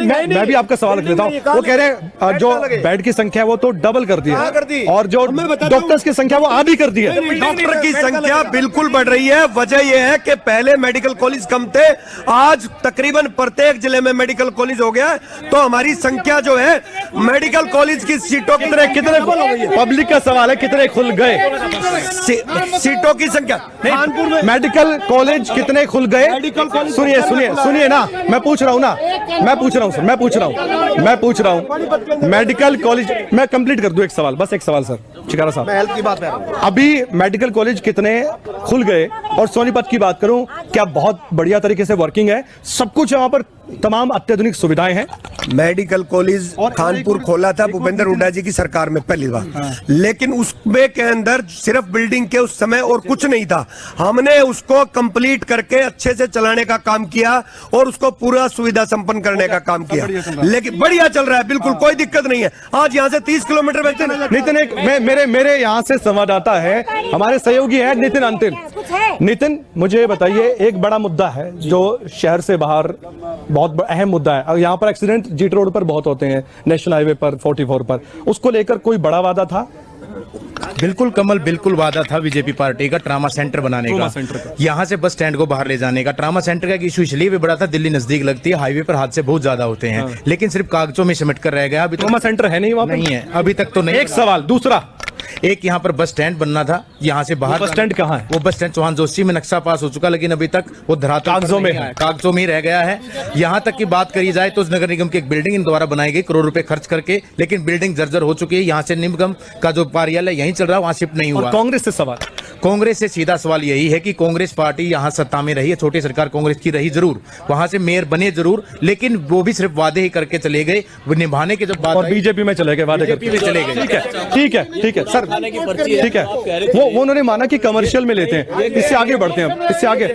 मैं भी आपका सवाल रख लेता हूँ। वो कह रहे हैं जो बेड की संख्या है वो तो डबल कर दी है और जो डॉक्टर्स की संख्या वो आधी कर दी है। डॉक्टर की संख्या बिल्कुल बढ़ रही है। वजह यह है कि पहले मेडिकल कॉलेज कम थे, आज तकरीबन प्रत्येक जिले में मेडिकल कॉलेज हो गया है। तो हमारी संख्या जो है मेडिकल कॉलेज की सीटों कितने पब्लिक का सवाल है कितने खुल गए सीटों की संख्या कानपुर में मेडिकल कॉलेज कितने खुल गए? सुनिए सुनिए सुनिए ना, मैं पूछ रहा हूँ ना, मैं पूछ रहा हूँ मेडिकल कॉलेज। मैं कंप्लीट कर दूं एक सवाल, बस एक सवाल सर चिकारा साहब। मैं हेल्थ की बात कर रहा हूं। अभी मेडिकल कॉलेज कितने खुल गए? और सोनीपत की बात करूं, क्या बहुत बढ़िया तरीके से वर्किंग है? सब कुछ वहां पर तमाम अत्याधुनिक सुविधाएं हैं। मेडिकल कॉलेज कानपुर खोला था भूपेंद्र हुड्डा जी की सरकार में पहली बार, लेकिन उसमें के अंदर सिर्फ बिल्डिंग के उस समय और कुछ नहीं था। हमने उसको कंप्लीट करके अच्छे से चलाने का काम किया और उसको पूरा सुविधा संपन्न करने का काम किया। लेकिन बढ़िया चल रहा है, बिल्कुल कोई दिक्कत नहीं है। आज यहाँ से 30 किलोमीटर नितिन, एक मेरे यहाँ से संवाददाता है, हमारे सहयोगी है नितिन अंतिल। नितिन, मुझे बताइए, एक बड़ा मुद्दा है जो शहर से बाहर बहुत अहम मुद्दा है। यहाँ पर एक्सीडेंट जीटी रोड पर बहुत होते हैं, नेशनल हाईवे पर 44 पर, उसको लेकर कोई बड़ा वादा था? बिल्कुल कमल, बिल्कुल वादा था बीजेपी पार्टी का ट्रामा सेंटर बनाने का, यहाँ से बस स्टैंड को बाहर ले जाने का। ट्रामा सेंटर का इशू इसलिए भी बड़ा था, दिल्ली नजदीक लगती है, हाईवे पर हादसे बहुत ज्यादा होते हैं, लेकिन सिर्फ कागजों में सिमट कर रह गया। अभी ट्रामा सेंटर है नहीं, वहाँ नहीं है अभी तक तो नहीं। एक सवाल। दूसरा, एक यहाँ पर बस स्टैंड बनना था, यहाँ से बाहर। बस स्टैंड कहाँ है? वो बस स्टैंड चौहान जोशी में नक्शा पास हो चुका, लेकिन अभी तक वो धरातल कागजों में कागजों में ही रह गया है। यहाँ तक की बात करी जाए तो नगर निगम की एक बिल्डिंग इन द्वारा बनाई गई करोड़ रुपए खर्च करके, लेकिन बिल्डिंग जर्जर हो चुकी है। यहाँ से निगम का जो कार्यालय यहीं चल रहा है, वहाँ शिफ्ट नहीं हुआ। कांग्रेस से सवाल, कांग्रेस से सीधा सवाल यही है कि कांग्रेस पार्टी यहाँ सत्ता में रही है, छोटी सरकार कांग्रेस की रही जरूर, वहां से मेयर बने जरूर, लेकिन वो भी सिर्फ वादे ही करके चले गए। वो निभाने के जब बात, और बीजेपी में चले गए, वादे करके चले गए। ठीक है सर, ठीक है। वो उन्होंने माना कि कमर्शियल में लेते हैं। इससे आगे बढ़ते हैं, इससे आगे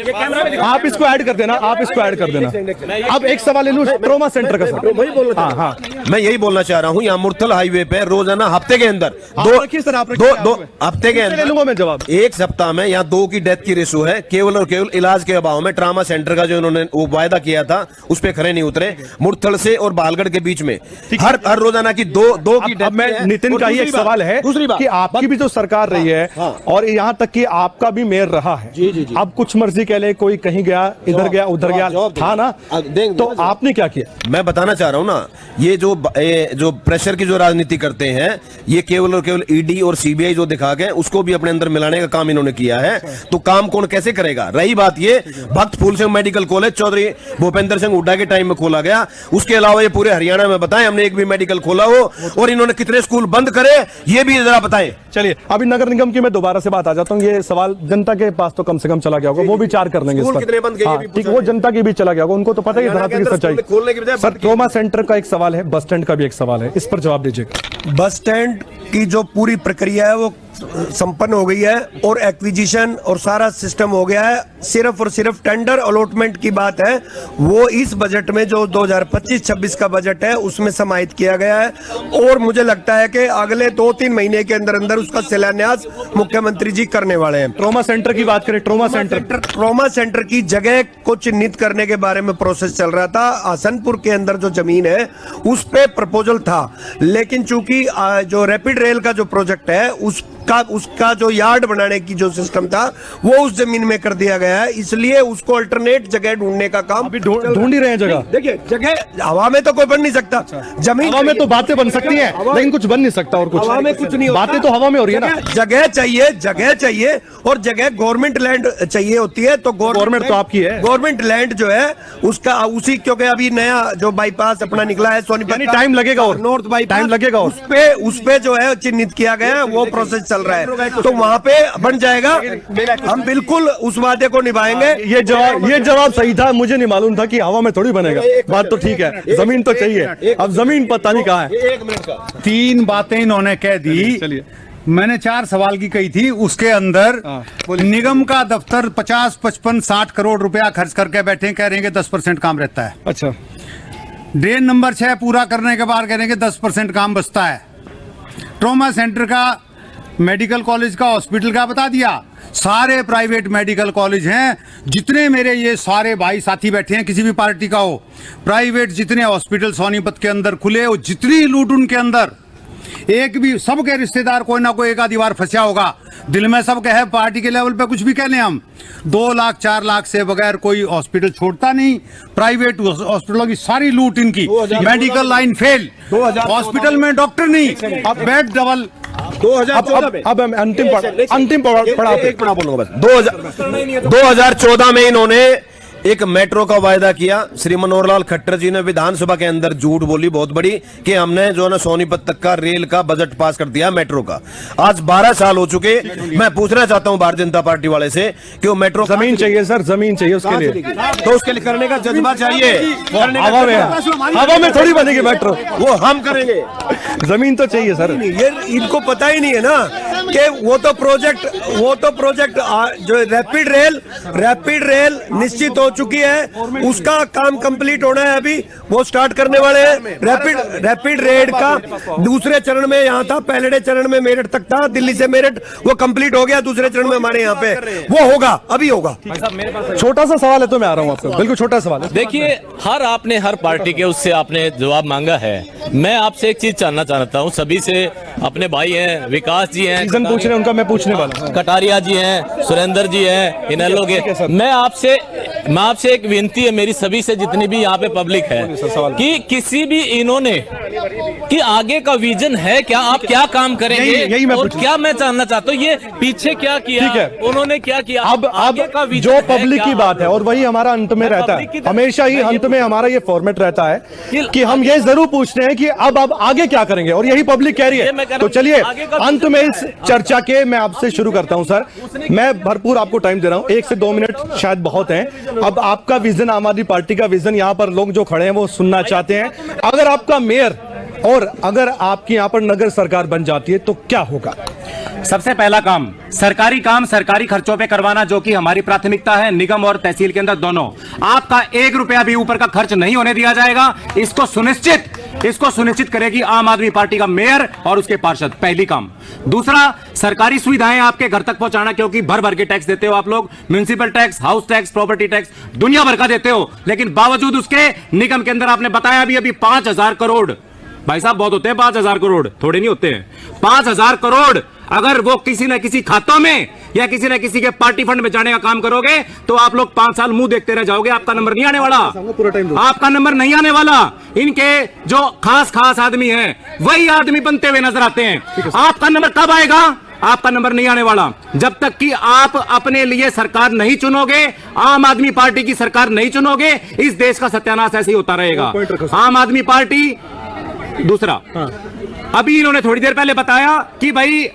आप इसको ऐड कर देना, आप इसको ऐड कर देना। अब एक सवाल ले लूं ट्रोमा सेंटर का सर। हाँ, मैं यही बोलना चाह रहा हूँ, यहाँ मुरथल हाईवे पे रोजाना हफ्ते के अंदर दो हफ्ते के अंदर मैं जवाब, एक सप्ताह में यहाँ 2 की डेथ की रेशो है, केवल और केवल इलाज के अभाव में। ट्रामा सेंटर का जो इन्होंने वो वायदा किया था उस पे खरे नहीं उतरे। मुरथल से और बालगढ़ के बीच में हर रोजाना की दो की डेथ। मैं नितिन का ही एक सवाल है कि आपकी भी जो सरकार रही है और यहाँ तक कि आपका भी मेयर रहा है, अब कुछ मर्जी कह ले, कोई कहीं गया, इधर गया, उधर गया, था ना, तो आपने क्या किया? मैं बताना चाह रहा हूँ ना, ये जो प्रेशर की जो राजनीति करते हैं, ये केवल और केवल ईडी और सीबीआई जो दिखा के उसको भी अपने अंदर मिलाने का काम इन्होंने किया है। तो काम कौन कैसे करेगा? रही बात ये, भक्त फूल सिंह मेडिकल कॉलेज चौधरी भूपेंद्र सिंह हुड्डा के टाइम में खोला गया, उसके अलावा ये पूरे हरियाणा में बताएं हमने एक भी मेडिकल खोला हो, और इन्होंने कितने स्कूल बंद करे ये भी जरा बताएं। चलिए, अभी नगर निगम की मैं दोबारा से बात आ जाता हूँ। ये सवाल जनता के पास तो कम से कम चला गया होगा, वो भी विचार कर लेंगे इस पर। ठीक, वो जनता की भी चला गया होगा, उनको तो पता ही धरातल की सच्चाई। सर, ट्रोमा सेंटर का एक सवाल है, बस स्टैंड का भी एक सवाल है, इस पर जवाब दीजिएगा। बस स्टैंड की जो पूरी प्रक्रिया है वो संपन्न हो गई है और एक्विजिशन और सारा सिस्टम हो गया है। सिर्फ और सिर्फ टेंडर अलॉटमेंट की बात है, वो इस बजट में जो 2025-26 का बजट है उसमें समाहित किया गया है, और मुझे लगता है कि अगले 2-3 महीने के अंदर अंदर उसका शिलान्यास मुख्यमंत्री जी करने वाले हैं। ट्रोमा सेंटर की बात करें, ट्रोमा सेंटर की जगह को चिन्हित करने के बारे में प्रोसेस चल रहा था। हसनपुर के अंदर जो जमीन है उस पे प्रपोजल था, लेकिन चूंकि जो रैपिड रेल का जो प्रोजेक्ट है उसका जो यार्ड बनाने की जो सिस्टम था वो उस जमीन में कर दिया गया है, इसलिए उसको अल्टरनेट जगह ढूंढने का काम ढूंढ ही रहे हैं। जगह देखिए, जगह हवा में तो कोई बन नहीं सकता। जमीन हवा में तो बातें बन सकती हैं, लेकिन कुछ बन नहीं सकता। और कुछ हवा में कुछ नहीं, बातें तो हवा में हो रही है ना। जगह चाहिए और जगह गवर्नमेंट लैंड चाहिए होती है। तो गवर्नमेंट तो आपकी है, गवर्नमेंट लैंड जो है उसका उसी, क्योंकि अभी नया जो बाईपास अपना निकला है सोनीपत, टाइम लगेगा और नॉर्थ बाईपास टाइम लगेगा, उस पे जो है चिन्हित किया गया है, वो प्रोसेस चल रहा है, तो वहाँ पे बन जाएगा। हम बिल्कुल उस वादे को निभाएंगे। ये जवाब सही था, मुझे नहीं मालूम था कि हवा में थोड़ी बनेगा। बात तो ठीक है, जमीन तो चाहिए, अब जमीन पता नहीं कहाँ है। 3 बातें इन्होंने कह दी। चलिए, मैंने 4 सवाल की कही थी, उसके अंदर निगम का दफ्तर 50, 55, 60 करोड़ रुपया खर्च करके बैठे, कह रहे हैं कि 10% काम रहता है। अच्छा, ड्रेन नंबर 6 पूरा करने के बाद कह रहे हैं कि 10% काम बचता है। ट्रोमा सेंटर का मेडिकल कॉलेज का, हॉस्पिटल का बता दिया। सारे प्राइवेट मेडिकल कॉलेज हैं, जितने मेरे ये सारे भाई साथी बैठे हैं, किसी भी पार्टी का हो, प्राइवेट जितने हॉस्पिटल सोनीपत के अंदर खुले, वो जितनी लूट उनके अंदर, एक भी, सबके रिश्तेदार कोई ना कोई एक आधी बार फंसा होगा। दिल में सब कहे, पार्टी के लेवल पे कुछ भी कह लें हम, 2 लाख 4 लाख से बगैर कोई हॉस्पिटल छोड़ता नहीं। प्राइवेट हॉस्पिटलों की सारी लूट इनकी, मेडिकल लाइन फेल, हॉस्पिटल में डॉक्टर नहीं, अब बेड डबल। 2014 अब अंतिम पड़ा बोलूंगा बस। 2014 में इन्होंने एक मेट्रो का वायदा किया। श्री मनोहर लाल खट्टर जी ने विधानसभा के अंदर झूठ बोली बहुत बड़ी कि हमने जो है सोनीपत तक का रेल का बजट पास कर दिया मेट्रो का। आज 12 साल हो चुके। मैं पूछना चाहता हूं भारतीय जनता पार्टी वाले से कि वो मेट्रो जमीन चाहिए सर, जमीन चाहिए उसके लिए, तो उसके लिए करने का जज्बा चाहिए। हवा में थोड़ी बनेगी मेट्रो, वो हम करेंगे, जमीन तो चाहिए सर। ये इनको पता ही नहीं है ना कि वो तो प्रोजेक्ट जो रैपिड रेल निश्चित हो चुकी है, उसका काम कंप्लीट होना है, अभी वो स्टार्ट करने वाले हैं। रैपिड रेल का दूसरे चरण में यहाँ था, पहले चरण में मेरठ तक था, दिल्ली से मेरठ, वो कंप्लीट हो गया। दूसरे चरण में हमारे यहाँ पे वो होगा, अभी होगा। छोटा सा सवाल है तो मैं आ रहा हूँ आपको, बिल्कुल छोटा सवाल है। देखिए, आपने हर पार्टी के उससे आपने जवाब मांगा है। मैं आपसे एक चीज जानना चाहता हूँ, सभी से, अपने भाई हैं, विकास जी हैं, रीजन पूछ रहे हैं उनका, मैं पूछने वाला हूं। कटारिया जी हैं, सुरेंद्र जी हैं, इनेलो के। मैं आपसे एक विनती है मेरी, सभी से, जितनी भी यहाँ पे पब्लिक है, कि किसी भी इन्होंने कि आगे का विजन है क्या, आप क्या काम करेंगे, यही मैं और क्या मैं जानना चाहता हूँ, ये पीछे क्या किया, ठीक है, उन्होंने क्या किया, अब जो पब्लिक की बात है, और वही हमारा अंत में रहता है, हमेशा ही अंत में हमारा ये फॉर्मेट रहता है कि हम ये जरूर पूछते हैं कि अब आगे क्या करेंगे, और यही पब्लिक कह रही है। तो चलिए अंत में इस चर्चा के मैं आपसे शुरू करता हूं सर। मैं भरपूर आपको टाइम दे रहा हूं, 1 से 2 मिनट शायद बहुत हैं। अब आपका विजन, आम आदमी पार्टी का विजन, यहां पर लोग जो खड़े हैं वो सुनना चाहते हैं। अगर आपका मेयर और अगर आपकी यहां पर नगर सरकार बन जाती है तो क्या होगा? सबसे पहला काम सरकारी खर्चों पे करवाना, जो कि हमारी प्राथमिकता है, निगम और तहसील के अंदर दोनों। आपका 1 रुपया भी ऊपर का खर्च नहीं होने दिया जाएगा। इसको सुनिश्चित करेगी आम आदमी पार्टी का मेयर और उसके पार्षद, पहली काम। दूसरा, सरकारी सुविधाएं आपके घर तक पहुंचाना, क्योंकि भर भर के टैक्स देते हो आप लोग, municipal tax, house tax, property tax, दुनिया भर का देते हो, लेकिन बावजूद उसके निगम के अंदर आपने बताया अभी 5,000 करोड़, भाई साहब बहुत होते हैं 5,000 करोड़, थोड़े नहीं होते हैं। 5,000 करोड़ अगर वो किसी न किसी खातों में या किसी न किसी के पार्टी फंड में जाने का काम करोगे तो आप लोग 5 साल मुंह देखते रह जाओगे, आपका नंबर नहीं आने वाला, आपका नंबर नहीं आने वाला। इनके जो खास आदमी हैं वही आदमी बनते हुए नजर आते हैं। आपका नंबर कब आएगा? आपका नंबर नहीं आने वाला जब तक कि आप अपने लिए सरकार नहीं चुनोगे, आम आदमी पार्टी की सरकार नहीं चुनोगे। इस देश का सत्यानाश ऐसे ही होता रहेगा। आम आदमी पार्टी। दूसरा, अभी इन्होंने थोड़ी देर पहले बताया कि भाई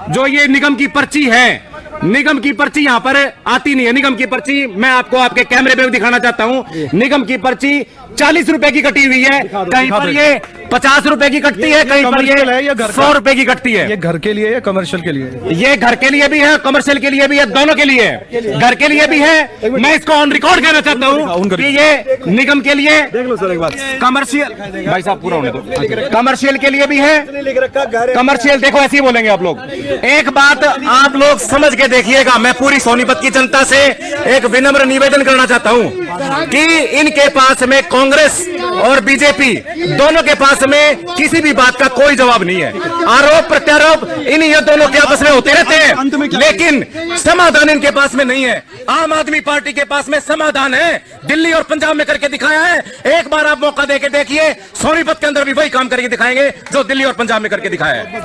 जो ये निगम की पर्ची है, निगम की पर्ची यहां पर आती नहीं है। निगम की पर्ची मैं आपको आपके कैमरे पे दिखाना चाहता हूं। निगम की पर्ची 40 रुपए की कटी हुई है, कहीं पर ये 50 रुपए की कटती है, कहीं पर ये 100 रुपए की कटती है। ये घर के लिए या कमर्शियल के लिए? ये घर के लिए भी है, कमर्शियल के लिए भी है, दोनों के लिए है। घर के लिए भी है। मैं इसको ऑन रिकॉर्ड कहना चाहता हूं कि ये निगम के लिए, देख लो सर एक बात, कमर्शियल, भाई साहब पूरा होने दो, कमर्शियल के लिए भी है। कमर्शियल देखो ऐसे ही बोलेंगे आप लोग। एक बात आप लोग समझ के देखिएगा, मैं पूरी सोनीपत की जनता से एक विनम्र निवेदन करना चाहता हूं कि इनके पास में कांग्रेस और बीजेपी दोनों के पास में किसी भी बात का कोई जवाब नहीं है। आरोप प्रत्यारोप इन ये दोनों के आपस में होते रहते हैं, लेकिन समाधान इनके पास में नहीं है। आम आदमी पार्टी के पास में समाधान है, दिल्ली और पंजाब में करके दिखाया है। एक बार आप मौका देके देखिए, सोनीपत के अंदर भी वही काम करके दिखाएंगे जो दिल्ली और पंजाब में करके दिखाया है।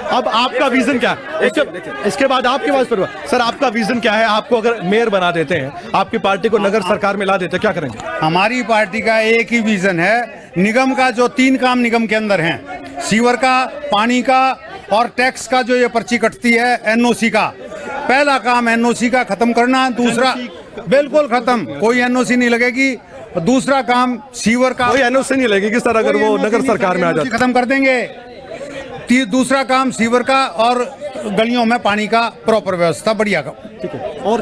अब आपका विजन क्या है? इसके बाद आपके पास सर आपका विजन क्या है? आपको अगर मेयर बना देते हैं, आपकी पार्टी को नगर सरकार में ला देते हैं, क्या करेंगे? हमारी पार्टी का एक ही विजन है, निगम का जो 3 काम निगम के अंदर हैं, सीवर का, पानी का और टैक्स का जो ये पर्ची कटती है, एनओसी का। पहला काम एनओसी का खत्म करना, दूसरा बिल्कुल खत्म, कोई एनओसी नहीं लगेगी। दूसरा काम सीवर का, कोई एनओसी नहीं लगेगी सर अगर वो नगर सरकार में आ जाए, खत्म कर देंगे। दूसरा काम सीवर का और गलियों में पानी का प्रॉपर व्यवस्था, बढ़िया काम। ठीक है। और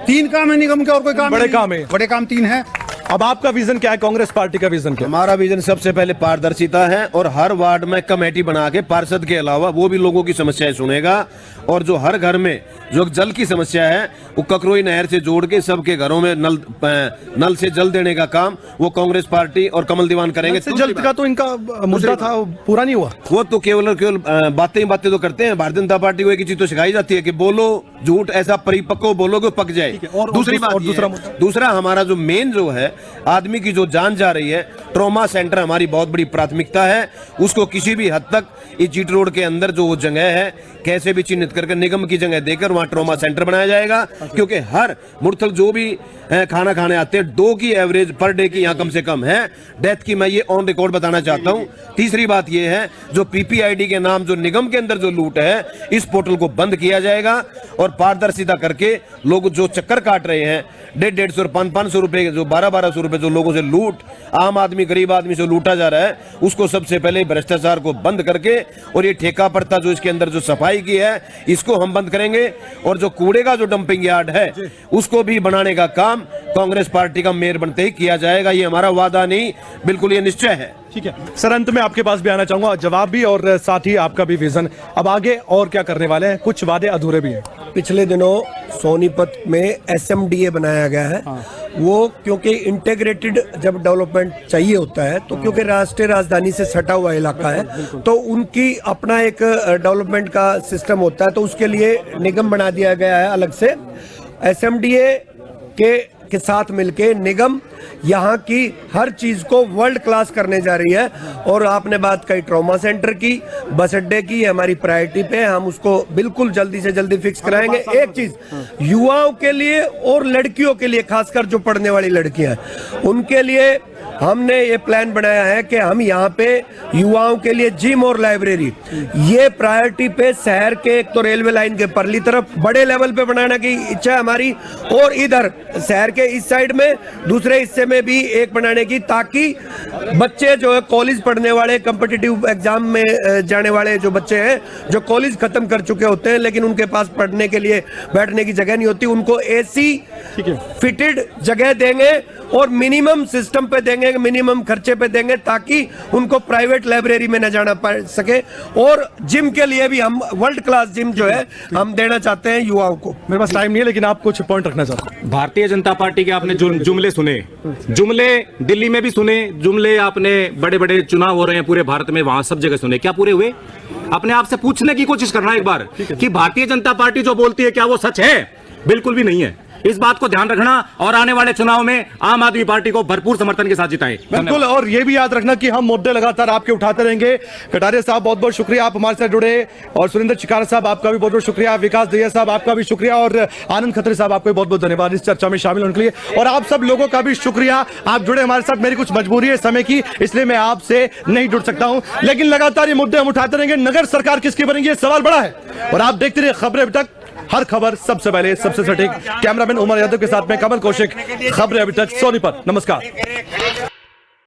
3 काम है निगम के, और कोई काम बड़े काम है, बड़े काम 3 है। अब आपका विजन क्या है, कांग्रेस पार्टी का विजन क्या है? हमारा विजन सबसे पहले पारदर्शिता है और हर वार्ड में कमेटी बना के पार्षद के अलावा वो भी लोगों की समस्याएं सुनेगा और जो हर घर में जो जल की समस्या है वो ककरोई नहर से जोड़ के सबके घरों में नल से जल देने का काम वो कांग्रेस पार्टी और कमल दीवान करेंगे। जल का तो इनका मुद्दा था, पूरा नहीं हुआ। वो तो केवल बातें ही बातें तो करते हैं। भारतीय जनता पार्टी को एक चीज तो सिखाई जाती है कि बोलो झूठ ऐसा परिपक्व बोलोगे पक जाए। और दूसरी बात, दूसरा हमारा जो मेन जो है आदमी की जो जान जा रही है, ट्रॉमा सेंटर हमारी बहुत बड़ी प्राथमिकता है। उसको किसी भी हद तक इस जीट रोड के अंदर जो वो जगह है कैसे भी चिन्हित करके निगम की जगह देकर वहां ट्रॉमा सेंटर बनाया जाएगा, क्योंकि हर मुर्थल जो भी खाना खाने आते हैं 2 की एवरेज पर डे की यहाँ कम से कम है डेथ की। मैं ये ऑन रिकॉर्ड बताना चाहता हूँ। तीसरी बात ये है जो पीपीआईडी के नाम जो निगम के अंदर जो लूट है इस पोर्टल को बंद किया जाएगा और पारदर्शिता करके लोग जो चक्कर काट रहे हैं 150 और 500 रुपए जो 1200 रुपए जो लोगों से लूट आम आदमी गरीब आदमी से लूटा जा रहा है उसको सबसे पहले भ्रष्टाचार को बंद करके और ये ठेका पड़ता जो इसके अंदर जो सफाई की है इसको हम बंद करेंगे और जो कूड़े का जो डंपिंग यार्ड है उसको भी बनाने का काम कांग्रेस पार्टी का मेयर बनते ही किया जाएगा। ये हमारा वादा नहीं, बिल्कुल ये निश्चय है। ठीक है सर, अंत में आपके पास भी आना चाहूंगा, जवाब भी और साथ ही आपका भी विजन। अब आगे और क्या करने वाले हैं? कुछ वादे अधूरे भी हैं। पिछले दिनों सोनीपत में SMDA बनाया गया है। वो क्योंकि इंटीग्रेटेड जब डेवलपमेंट चाहिए होता है तो क्योंकि राष्ट्रीय राजधानी से सटा हुआ इलाका है तो उनकी अपना एक डेवलपमेंट का सिस्टम होता है, तो उसके लिए निगम बना दिया गया है अलग से। SMDA के साथ मिलके निगम यहाँ की हर चीज को वर्ल्ड क्लास करने जा रही है। और आपने बात कही ट्रॉमा सेंटर की, बस अड्डे की, हमारी प्रायोरिटी पे, हम उसको बिल्कुल जल्दी से जल्दी फिक्स कराएंगे। एक चीज युवाओं के लिए और लड़कियों के लिए, खासकर जो पढ़ने वाली लड़कियां हैं उनके लिए हमने ये प्लान बनाया है कि हम यहाँ पे युवाओं के लिए जिम और लाइब्रेरी, ये प्रायोरिटी पे शहर के एक तो रेलवे लाइन के परली तरफ बड़े लेवल पे बनाने की इच्छा है हमारी और इधर शहर के इस साइड में दूसरे हिस्से में भी एक बनाने की, ताकि बच्चे जो है कॉलेज पढ़ने वाले, कॉम्पिटिटिव एग्जाम में जाने वाले जो बच्चे हैं जो कॉलेज खत्म कर चुके होते हैं लेकिन उनके पास पढ़ने के लिए बैठने की जगह नहीं होती, उनको AC फिटेड जगह देंगे और मिनिमम सिस्टम पे देंगे, मिनिमम खर्चे पे देंगे ताकि उनको प्राइवेट लाइब्रेरी में न जाना पड़ सके। और जिम के लिए भी हम वर्ल्ड क्लास जिम जो है हम देना चाहते हैं युवाओं को। मेरे पास टाइम नहीं है लेकिन आप कुछ पॉइंट रखना चाहते हैं। भारतीय जनता पार्टी के आपने जुमले सुने, जुमले दिल्ली में भी सुने, जुमले आपने बड़े बड़े चुनाव हो रहे हैं पूरे भारत में वहां सब जगह सुने, क्या पूरे हुए? अपने आप से पूछने की कोशिश करना एक बार कि भारतीय जनता पार्टी जो बोलती है क्या वो सच है? बिल्कुल भी नहीं है। इस बात को ध्यान रखना और आने वाले चुनाव में आम आदमी पार्टी को भरपूर समर्थन के साथ जिताएं। बिल्कुल, और ये भी याद रखना कि हम मुद्दे लगातार आपके उठाते रहेंगे। कटारिया साहब बहुत बहुत शुक्रिया, आप हमारे साथ जुड़े, और सुरेंद्र चिकारा साहब आपका भी बहुत बहुत शुक्रिया, विकास दहिया साहब आपका भी शुक्रिया, और आनंद खत्री साहब आपको बहुत बहुत धन्यवाद इस चर्चा में शामिल होने के लिए। और आप सब लोगों का भी शुक्रिया, आप जुड़े हमारे साथ। मेरी कुछ मजबूरी है समय की, इसलिए मैं आपसे नहीं जुड़ सकता हूं, लेकिन लगातार ये मुद्दे हम उठाते रहेंगे। नगर सरकार किसकी बनेगी ये सवाल बड़ा है, और आप देखते रहिए खबरें अभी तक, हर खबर सबसे पहले सबसे सटीक। कैमरामैन उमर यादव के साथ में कमल कौशिक, खबरें अभी तक, सोनीपत। नमस्कार।